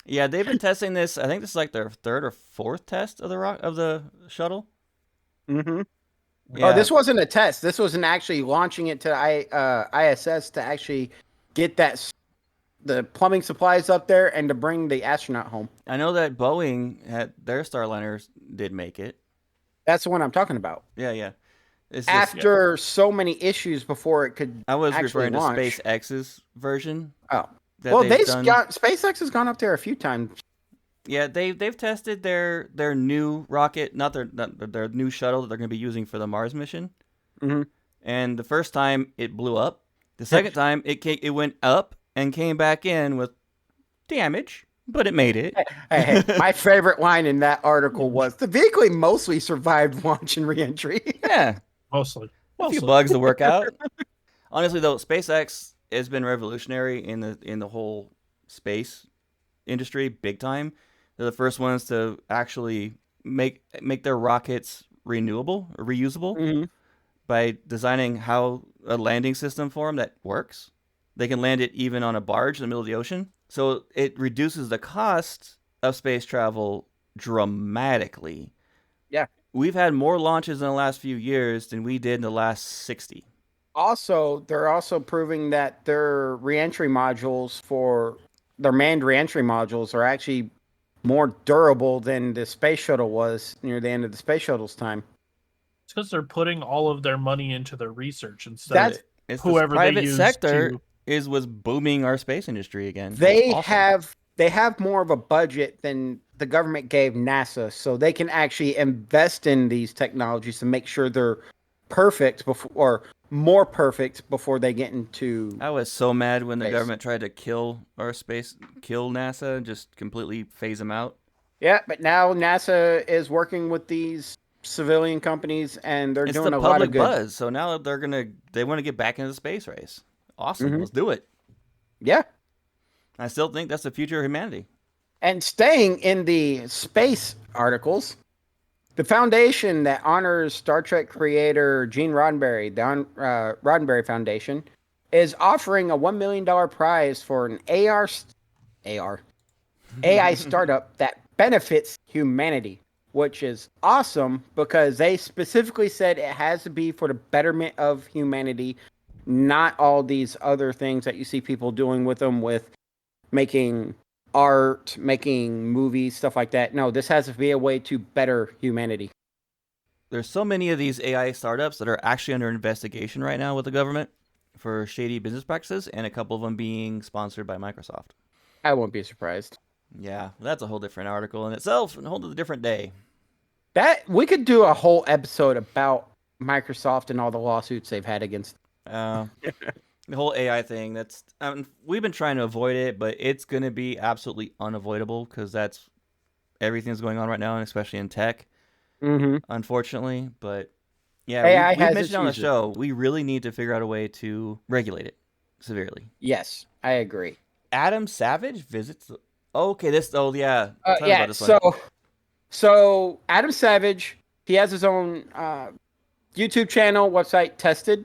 Yeah, they've been testing this. I think this is like their third or fourth test of the shuttle. Mm-hmm. Yeah. Oh, this wasn't a test. This wasn't actually launching it to ISS to actually get the plumbing supplies up there and to bring the astronaut home. I know that Boeing had their Starliners did make it. That's the one I'm talking about. Yeah. It's just, After so many issues before it could I was actually referring to launch. SpaceX's version. Oh, that well, they've done. SpaceX has gone up there a few times. Yeah, they've tested their new rocket, not their new shuttle that they're going to be using for the Mars mission. Mm-hmm. And the first time it blew up. The second time it went up and came back in with damage, but it made it. Hey, my favorite line in that article was the vehicle mostly survived launch and reentry. Yeah, Mostly. a few bugs to work out. Honestly, though, SpaceX has been revolutionary in the whole space industry, big time. They're the first ones to actually make their rockets renewable or reusable Mm-hmm. by designing how a landing system for them that works. They can land it even on a barge in the middle of the ocean. So it reduces the cost of space travel dramatically. Yeah. We've had more launches in the last few years than we did in the last 60. Also, they're also proving that their reentry modules for their manned reentry modules are actually more durable than the space shuttle was near the end of the space shuttle's time. It's because they're putting all of their money into their research instead That's- of It's whoever the they private use sector to. was booming our space industry again. They It's awesome. have more of a budget than the government gave NASA, so they can actually invest in these technologies to make sure they're perfect before, or more perfect before they get into. I was so mad when the Space. government tried to kill NASA, just completely phase them out. Yeah, but now NASA is working with these civilian companies, and they're It's doing the a lot of public good. buzz, so now they want to get back into the space race. Awesome, Mhm. let's do it. Yeah. I still think that's the future of humanity. And staying in the space articles, the foundation that honors Star Trek creator Gene Roddenberry, the Roddenberry Foundation, is offering a $1 million prize for an AI startup that benefits humanity, which is awesome because they specifically said it has to be for the betterment of humanity, not all these other things that you see people doing with them, with making art, making movies, stuff like that. No, this has to be a way to better humanity. There's so many of these AI startups that are actually under investigation right now with the government for shady business practices, and a couple of them being sponsored by Microsoft. I won't be surprised. Yeah, that's a whole different article in itself, and a whole different day. That we could do a whole episode about Microsoft and all the lawsuits they've had against. The whole AI thing, we've been trying to avoid it, but it's going to be absolutely unavoidable because that's everything's going on right now, and especially in tech, Mm-hmm. unfortunately. But yeah, AI we've has mentioned its on the uses. show, we really need to figure out a way to regulate it severely. Yes, I agree. Adam Savage visits. Okay, Tell me about this one. So Adam Savage, he has his own YouTube channel, website, Tested.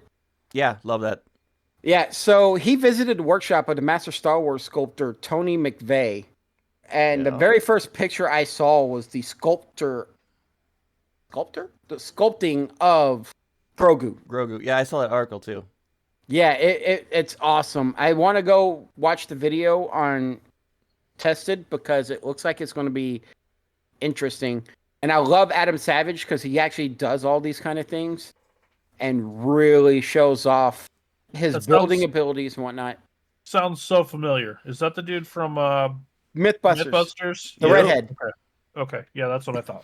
Yeah, love that. Yeah, so he visited the workshop of the master Star Wars sculptor Tony McVeigh, and the Yeah. very first picture I saw was the sculpting of Grogu. Yeah, I saw that article too. Yeah, it's awesome. I want to go watch the video on Tested because it looks like it's going to be interesting. And I love Adam Savage because he actually does all these kind of things and really shows off his building abilities and whatnot. Sounds so familiar. Is that the dude from Mythbusters? The Yeah. redhead. Okay, yeah, that's what I thought.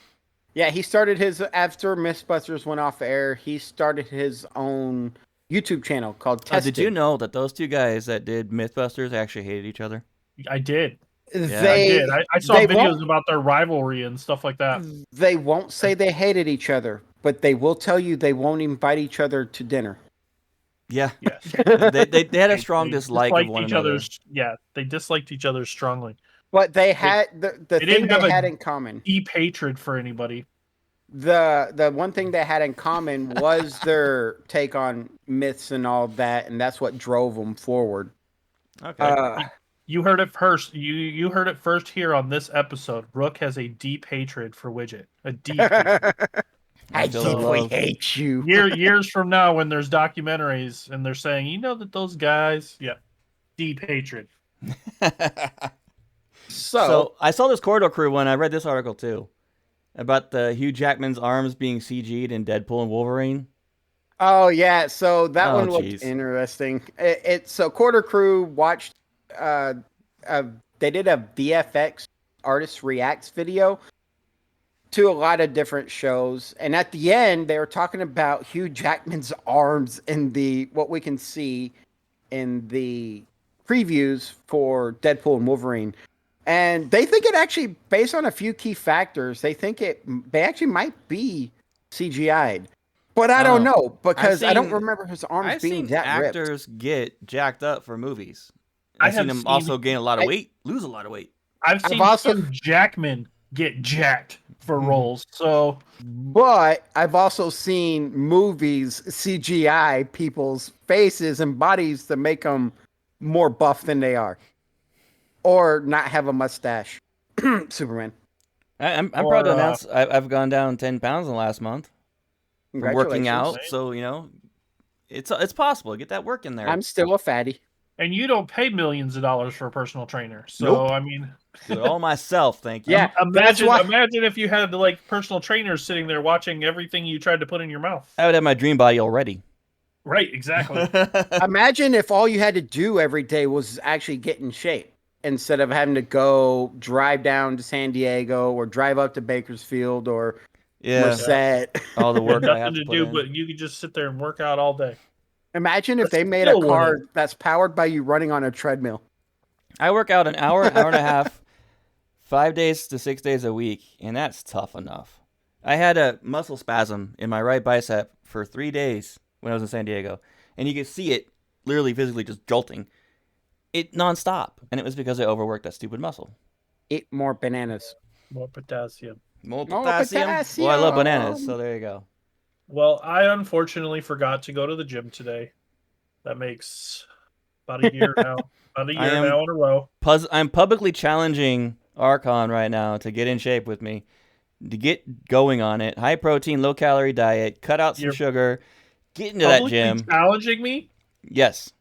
Yeah, he started his after Mythbusters went off air. He started his own YouTube channel called Tested. Did you know that those two guys that did Mythbusters actually hated each other? I did. Yeah. I did. I saw videos about their rivalry and stuff like that. They won't say they hated each other, but they will tell you they won't invite each other to dinner. Yeah. Yes. they had a strong dislike of one another. Yeah, they disliked each other strongly. But they had the thing they had in common. Deep hatred for anybody. The one thing they had in common was their take on myths and all that, and that's what drove them forward. Okay. You heard it first. You heard it first here on this episode. Rook has a deep hatred for Wigit. A deep hatred. I deeply hate you. Years from now, when there's documentaries and they're saying, you know that those guys, deep hatred. So I saw this Corridor Crew one. I read this article too about the Hugh Jackman's arms being CG'd in Deadpool and Wolverine. Oh yeah, so that one looked interesting. So Corridor Crew watched. They did a VFX artist reacts video to a lot of different shows, and at the end they were talking about Hugh Jackman's arms in what we can see in the previews for Deadpool and Wolverine, and they think it actually, based on a few key factors, they actually might be CGI'd. But I don't know because I don't remember his arms being that ripped. Actors get jacked up for movies. I've seen him also gain a lot of weight, lose a lot of weight. I've seen Hugh Jackman get jacked for roles. But I've also seen movies CGI people's faces and bodies to make them more buff than they are, or not have a mustache. Superman. I'm proud to announce I've gone down 10 pounds in the last month from working out. So it's possible. Get that work in there. I'm still a fatty. And you don't pay millions of dollars for a personal trainer. So, I mean... Do it all myself, thank you. Yeah, imagine if you had, personal trainers sitting there watching everything you tried to put in your mouth. I would have my dream body already. Right, exactly. Imagine if all you had to do every day was actually get in shape, instead of having to go drive down to San Diego or drive up to Bakersfield or Merced. All the work I have to do, but you could just sit there and work out all day. Imagine if they made a car that's powered by you running on a treadmill. I work out an hour and a half, 5 days to 6 days a week, and that's tough enough. I had a muscle spasm in my right bicep for 3 days when I was in San Diego, and you could see it literally physically just jolting. It nonstop, and it was because I overworked that stupid muscle. Eat more bananas. More potassium. More potassium? Well, I love bananas, so there you go. Well, I unfortunately forgot to go to the gym today. That makes about a year now. About a year now in a row. I'm publicly challenging Archon right now to get in shape with me, to get going on it. High protein, low calorie diet, cut out some sugar, get into that gym. Challenging me? Yes.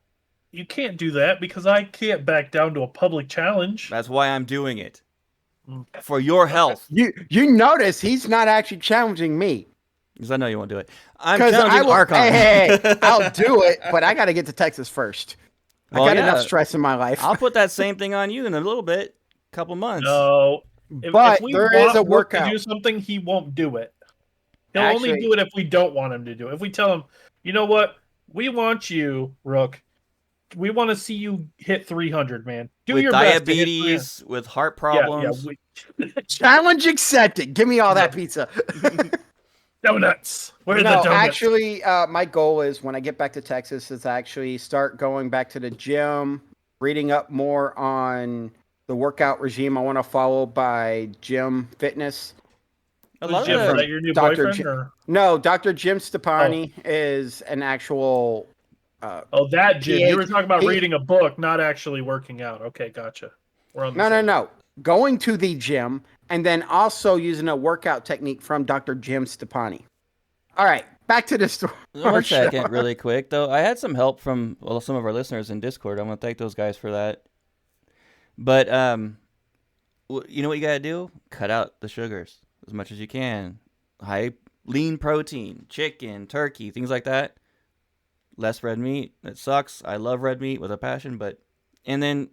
You can't do that because I can't back down to a public challenge. That's why I'm doing it. For your health. You notice he's not actually challenging me. Because I know you won't do it. I'm challenging Archon. Hey, I'll do it, but I got to get to Texas first. I got enough stress in my life. I'll put that same thing on you in a little bit, couple months. No. But there is a workout. To do something, he won't do it. He'll only do it if we don't want him to do it. If we tell him, you know what? We want you, Rook. We want to see you hit 300, man. Do your best. With diabetes, with heart problems. Challenge accepted. Give me all that pizza. Donuts. Where are the donuts? Actually, my goal is when I get back to Texas is actually start going back to the gym, reading up more on the workout regime I want to follow by Gym Fitness. A lot of your new boyfriend? No, Dr. Jim Stepani is an actual... that Jim. You were talking about reading a book, not actually working out. Okay, gotcha. We're on No. Going to the gym and then also using a workout technique from Dr. Jim Stepani. All right. back to the story. One second, really quick though. I had some help from some of our listeners in Discord. I want to thank those guys for that. But you know what you gotta do? Cut out the sugars as much as you can. High lean protein, chicken, turkey, things like that. Less red meat. It sucks. I love red meat with a passion, but and then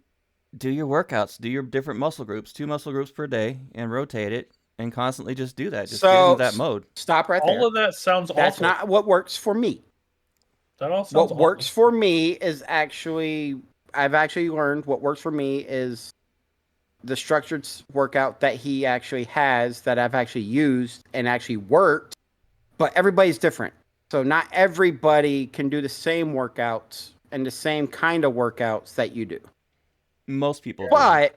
do your workouts. Do your different muscle groups. 2 muscle groups per day, and rotate it, and constantly just do that. Just get into that mode. Stop right there. All of that sounds awful. That's not what works for me. That all sounds What works for me is I've actually learned what works for me is the structured workout that he actually has that I've actually used and actually worked, but everybody's different. So not everybody can do the same workouts and the same kind of workouts that you do. Most people But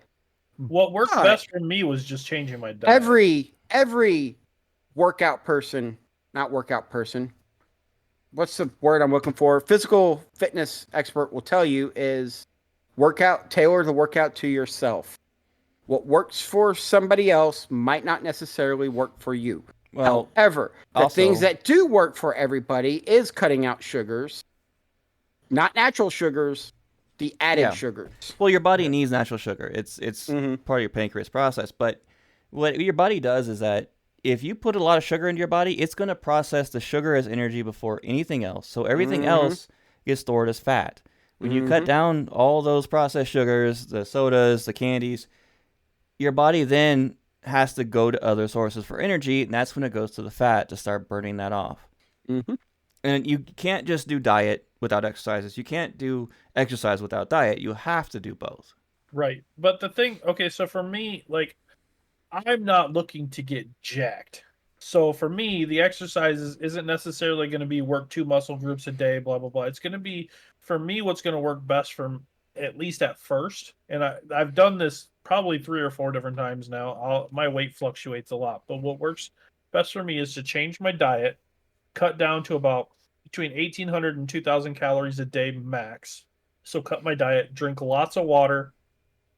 what worked best for me was just changing my diet. Every not workout person, what's the word I'm looking for? Physical fitness expert will tell you is tailor the workout to yourself. What works for somebody else might not necessarily work for you. Well, however, the things that do work for everybody is cutting out sugars, not natural sugars, the added sugars. Well, your body needs natural sugar. It's part of your pancreas process. But what your body does is that if you put a lot of sugar into your body, it's going to process the sugar as energy before anything else. So everything else gets stored as fat. When you cut down all those processed sugars, the sodas, the candies, your body then has to go to other sources for energy, and that's when it goes to the fat to start burning that off. And you can't just do diet without exercises. You can't do exercise without diet. You have to do both. Right. But the thing, okay, so for me, like, I'm not looking to get jacked. So for me, the exercises isn't necessarily going to be work 2 muscle groups a day, blah, blah, blah. It's going to be, for me, what's going to work best for at least at first. And I've done this probably 3 or 4 different times now. My weight fluctuates a lot. But what works best for me is to change my diet, cut down to about between 1,800 and 2,000 calories a day max. So cut my diet, drink lots of water,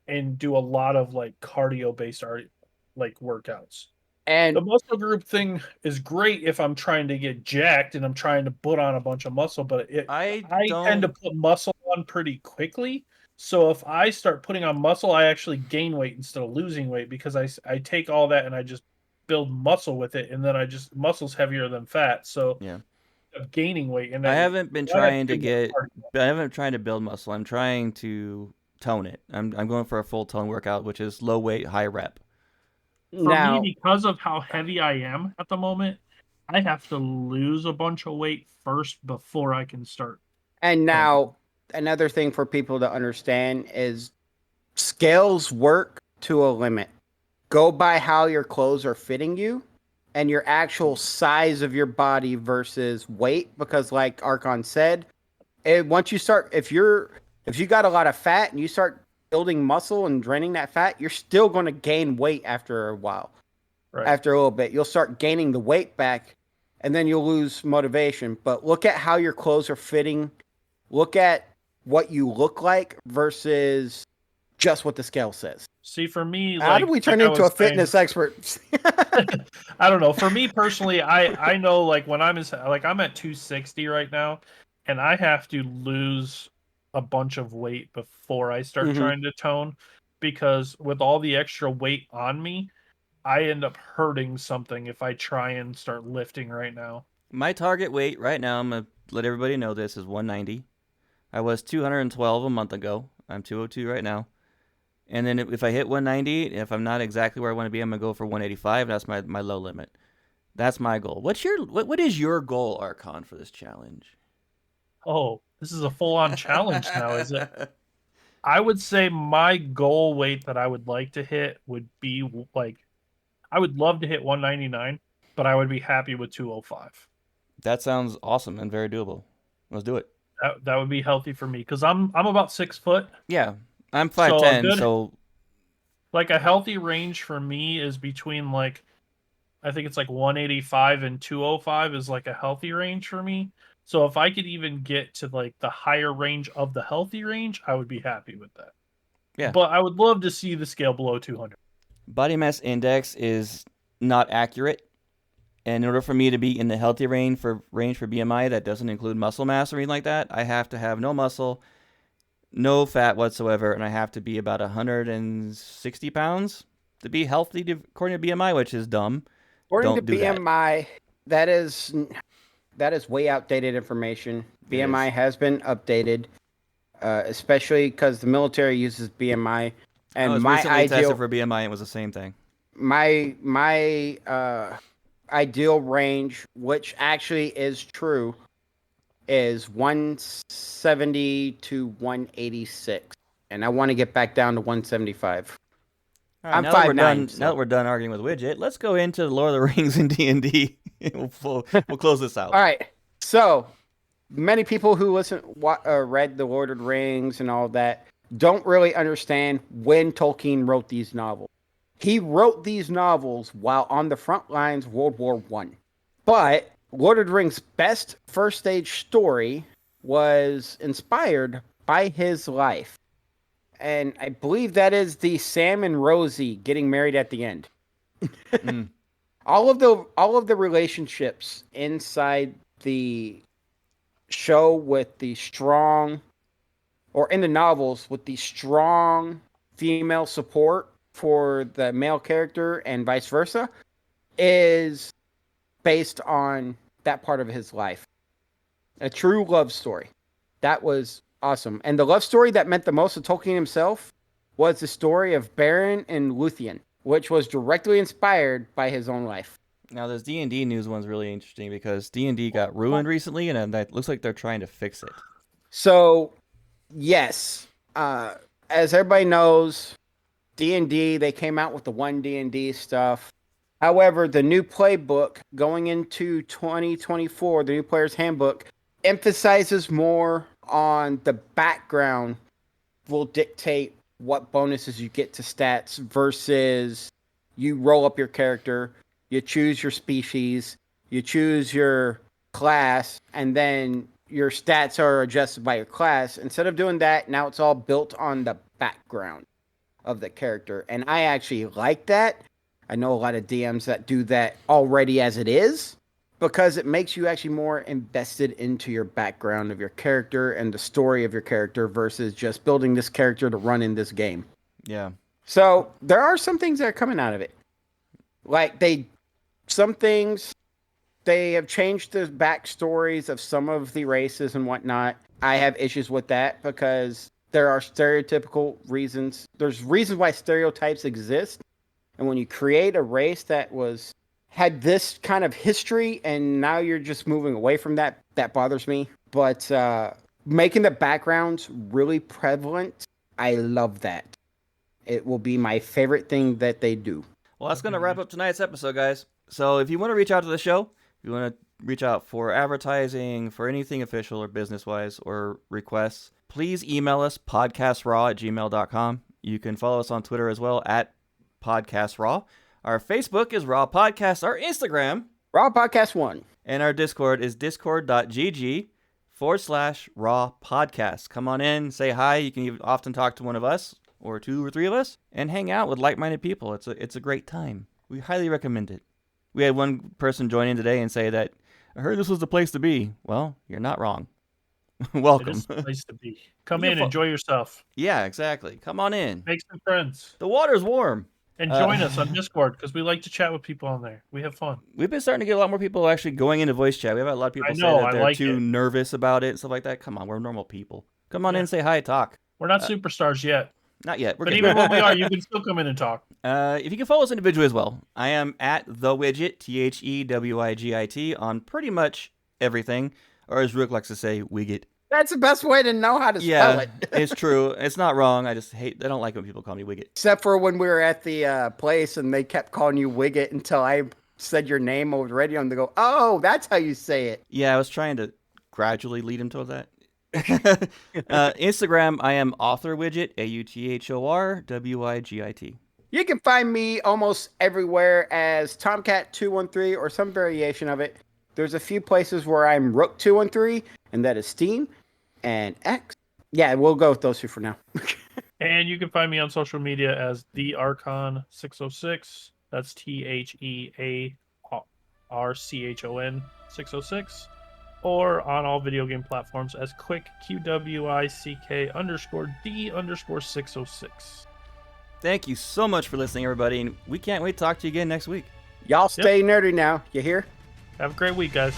and do a lot of like cardio-based like workouts. And the muscle group thing is great if I'm trying to get jacked and I'm trying to put on a bunch of muscle, but I tend to put muscle on pretty quickly. So if I start putting on muscle, I actually gain weight instead of losing weight because I take all that and I just build muscle with it, and then muscle's heavier than fat. So of gaining weight. And I haven't been trying to build muscle. I'm trying to tone it. I'm going for a full tone workout, which is low weight, high rep. For me, because of how heavy I am at the moment, I have to lose a bunch of weight first before I can start. And now, another thing for people to understand is scales work to a limit. Go by how your clothes are fitting you and your actual size of your body versus weight. Because like Archon said, once you start, if you got a lot of fat and you start building muscle and draining that fat, you're still going to gain weight after a while. Right. After a little bit, you'll start gaining the weight back, and then you'll lose motivation. But look at how your clothes are fitting. Look at what you look like versus just what the scale says. See, for me, how did we turn into a fitness expert? I don't know. For me personally, I know like when I'm at 260 right now, and I have to lose a bunch of weight before I start trying to tone, because with all the extra weight on me, I end up hurting something if I try and start lifting right now. My target weight right now, I'm going to let everybody know this, is 190. I was 212 a month ago. I'm 202 right now. And then if I hit 190, if I'm not exactly where I want to be, I'm going to go for 185. That's my low limit. That's my goal. What is your goal, Archon, for this challenge? Oh, this is a full-on challenge now, is it? I would say my goal weight that I would like to hit would be like, I would love to hit 199, but I would be happy with 205. That sounds awesome and very doable. Let's do it. That would be healthy for me because I'm about 6 foot. Yeah, I'm 5'10", so like a healthy range for me is between like, I think it's like 185 and 205 is like a healthy range for me. So if I could even get to like the higher range of the healthy range, I would be happy with that. Yeah. But I would love to see the scale below 200. Body mass index is not accurate, And in order for me to be in the healthy range for BMI, that doesn't include muscle mass or anything like that, I have to have no muscle, no fat whatsoever, and I have to be about 160 pounds to be healthy according to BMI, which is dumb. According to Don't do that. BMI, that is way outdated information. BMI has been updated, especially because the military uses BMI. And I was my recently tested ideal, for BMI, and it was the same thing. my ideal range, which actually is true, is 170 to 186, and I want to get back down to 175. All right, I'm now that we're 5'9", done, so. now that we're done arguing with Wigit, let's go into the Lord of the Rings and D&D. We'll close this out. All right. So many people who read the Lord of the Rings and all that don't really understand when Tolkien wrote these novels. He wrote these novels while on the front lines of World War I. But Lord of the Rings' best first stage story was inspired by his life. And I believe that is the Sam and Rosie getting married at the end. Mm. All of the relationships inside the show with the strong, or in the novels with the strong female support for the male character and vice versa, is based on that part of his life. A true love story. That was awesome. And the love story that meant the most to Tolkien himself was the story of Beren and Luthien, which was directly inspired by his own life. Now, this D&D news one's really interesting because D&D got ruined recently, and that looks like they're trying to fix it. So, yes, as everybody knows, D&D, they came out with the one D&D stuff. However, the new playbook going into 2024, the new player's handbook, emphasizes more on the background will dictate what bonuses you get to stats versus you roll up your character, you choose your species, you choose your class, and then your stats are adjusted by your class. Instead of doing that, now it's all built on the background of the character. And I actually like that. I know a lot of DMs that do that already as it is, because it makes you actually more invested into your background of your character and the story of your character versus just building this character to run in this game. Yeah. So there are some things that are coming out of it. Like some things, they have changed the backstories of some of the races and whatnot. I have issues with that because there are stereotypical reasons. There's reasons why stereotypes exist. And when you create a race that had this kind of history and now you're just moving away from that, that bothers me. But making the backgrounds really prevalent, I love that. It will be my favorite thing that they do. Well, that's going to wrap up tonight's episode, guys. So if you want to reach out to the show, if you want to reach out for advertising, for anything official or business-wise or requests, please email us, podcastraw@gmail.com. You can follow us on Twitter as well, @podcastraw. Our Facebook is Raw Podcast. Our Instagram, Raw Podcast 1. And our Discord is discord.gg/Raw Podcast. Come on in, say hi. You can even often talk to one of us, or two or three of us, and hang out with like-minded people. It's a great time. We highly recommend it. We had one person join in today and say that, I heard this was the place to be. Well, you're not wrong. Welcome. It is the place to be. Come in, enjoy yourself. Yeah, exactly. Come on in. Make some friends. The water's warm. And join us on Discord, because we like to chat with people on there. We have fun. We've been starting to get a lot more people actually going into voice chat. We have a lot of people say that they're too nervous about it and stuff like that. Come on, we're normal people. Come on in, say hi, talk. We're not superstars yet. Not yet. But even when we are, you can still come in and talk. If you can follow us individually as well, I am @TheWigit, TheWigit, on pretty much everything. Or as Rook likes to say, Wigit. That's the best way to know how to spell it. It's true. It's not wrong. I don't like when people call me Wigit. Except for when we were at the place and they kept calling you Wigit until I said your name over the radio and they go, oh, that's how you say it. Yeah, I was trying to gradually lead him towards that. Instagram, I am AuthorWigit, AuthorWigit. You can find me almost everywhere as Tomcat213 or some variation of it. There's a few places where I'm Rook213, and that is Steam and X. Yeah, we'll go with those two for now. And you can find me on social media as the Archon 606. That's THEA QWICKRCHON 606, or on all video game platforms as Quick QWICK_D_606. Thank you so much for listening, everybody, and we can't wait to talk to you again next week. Y'all stay nerdy now. You hear? Have a great week, guys.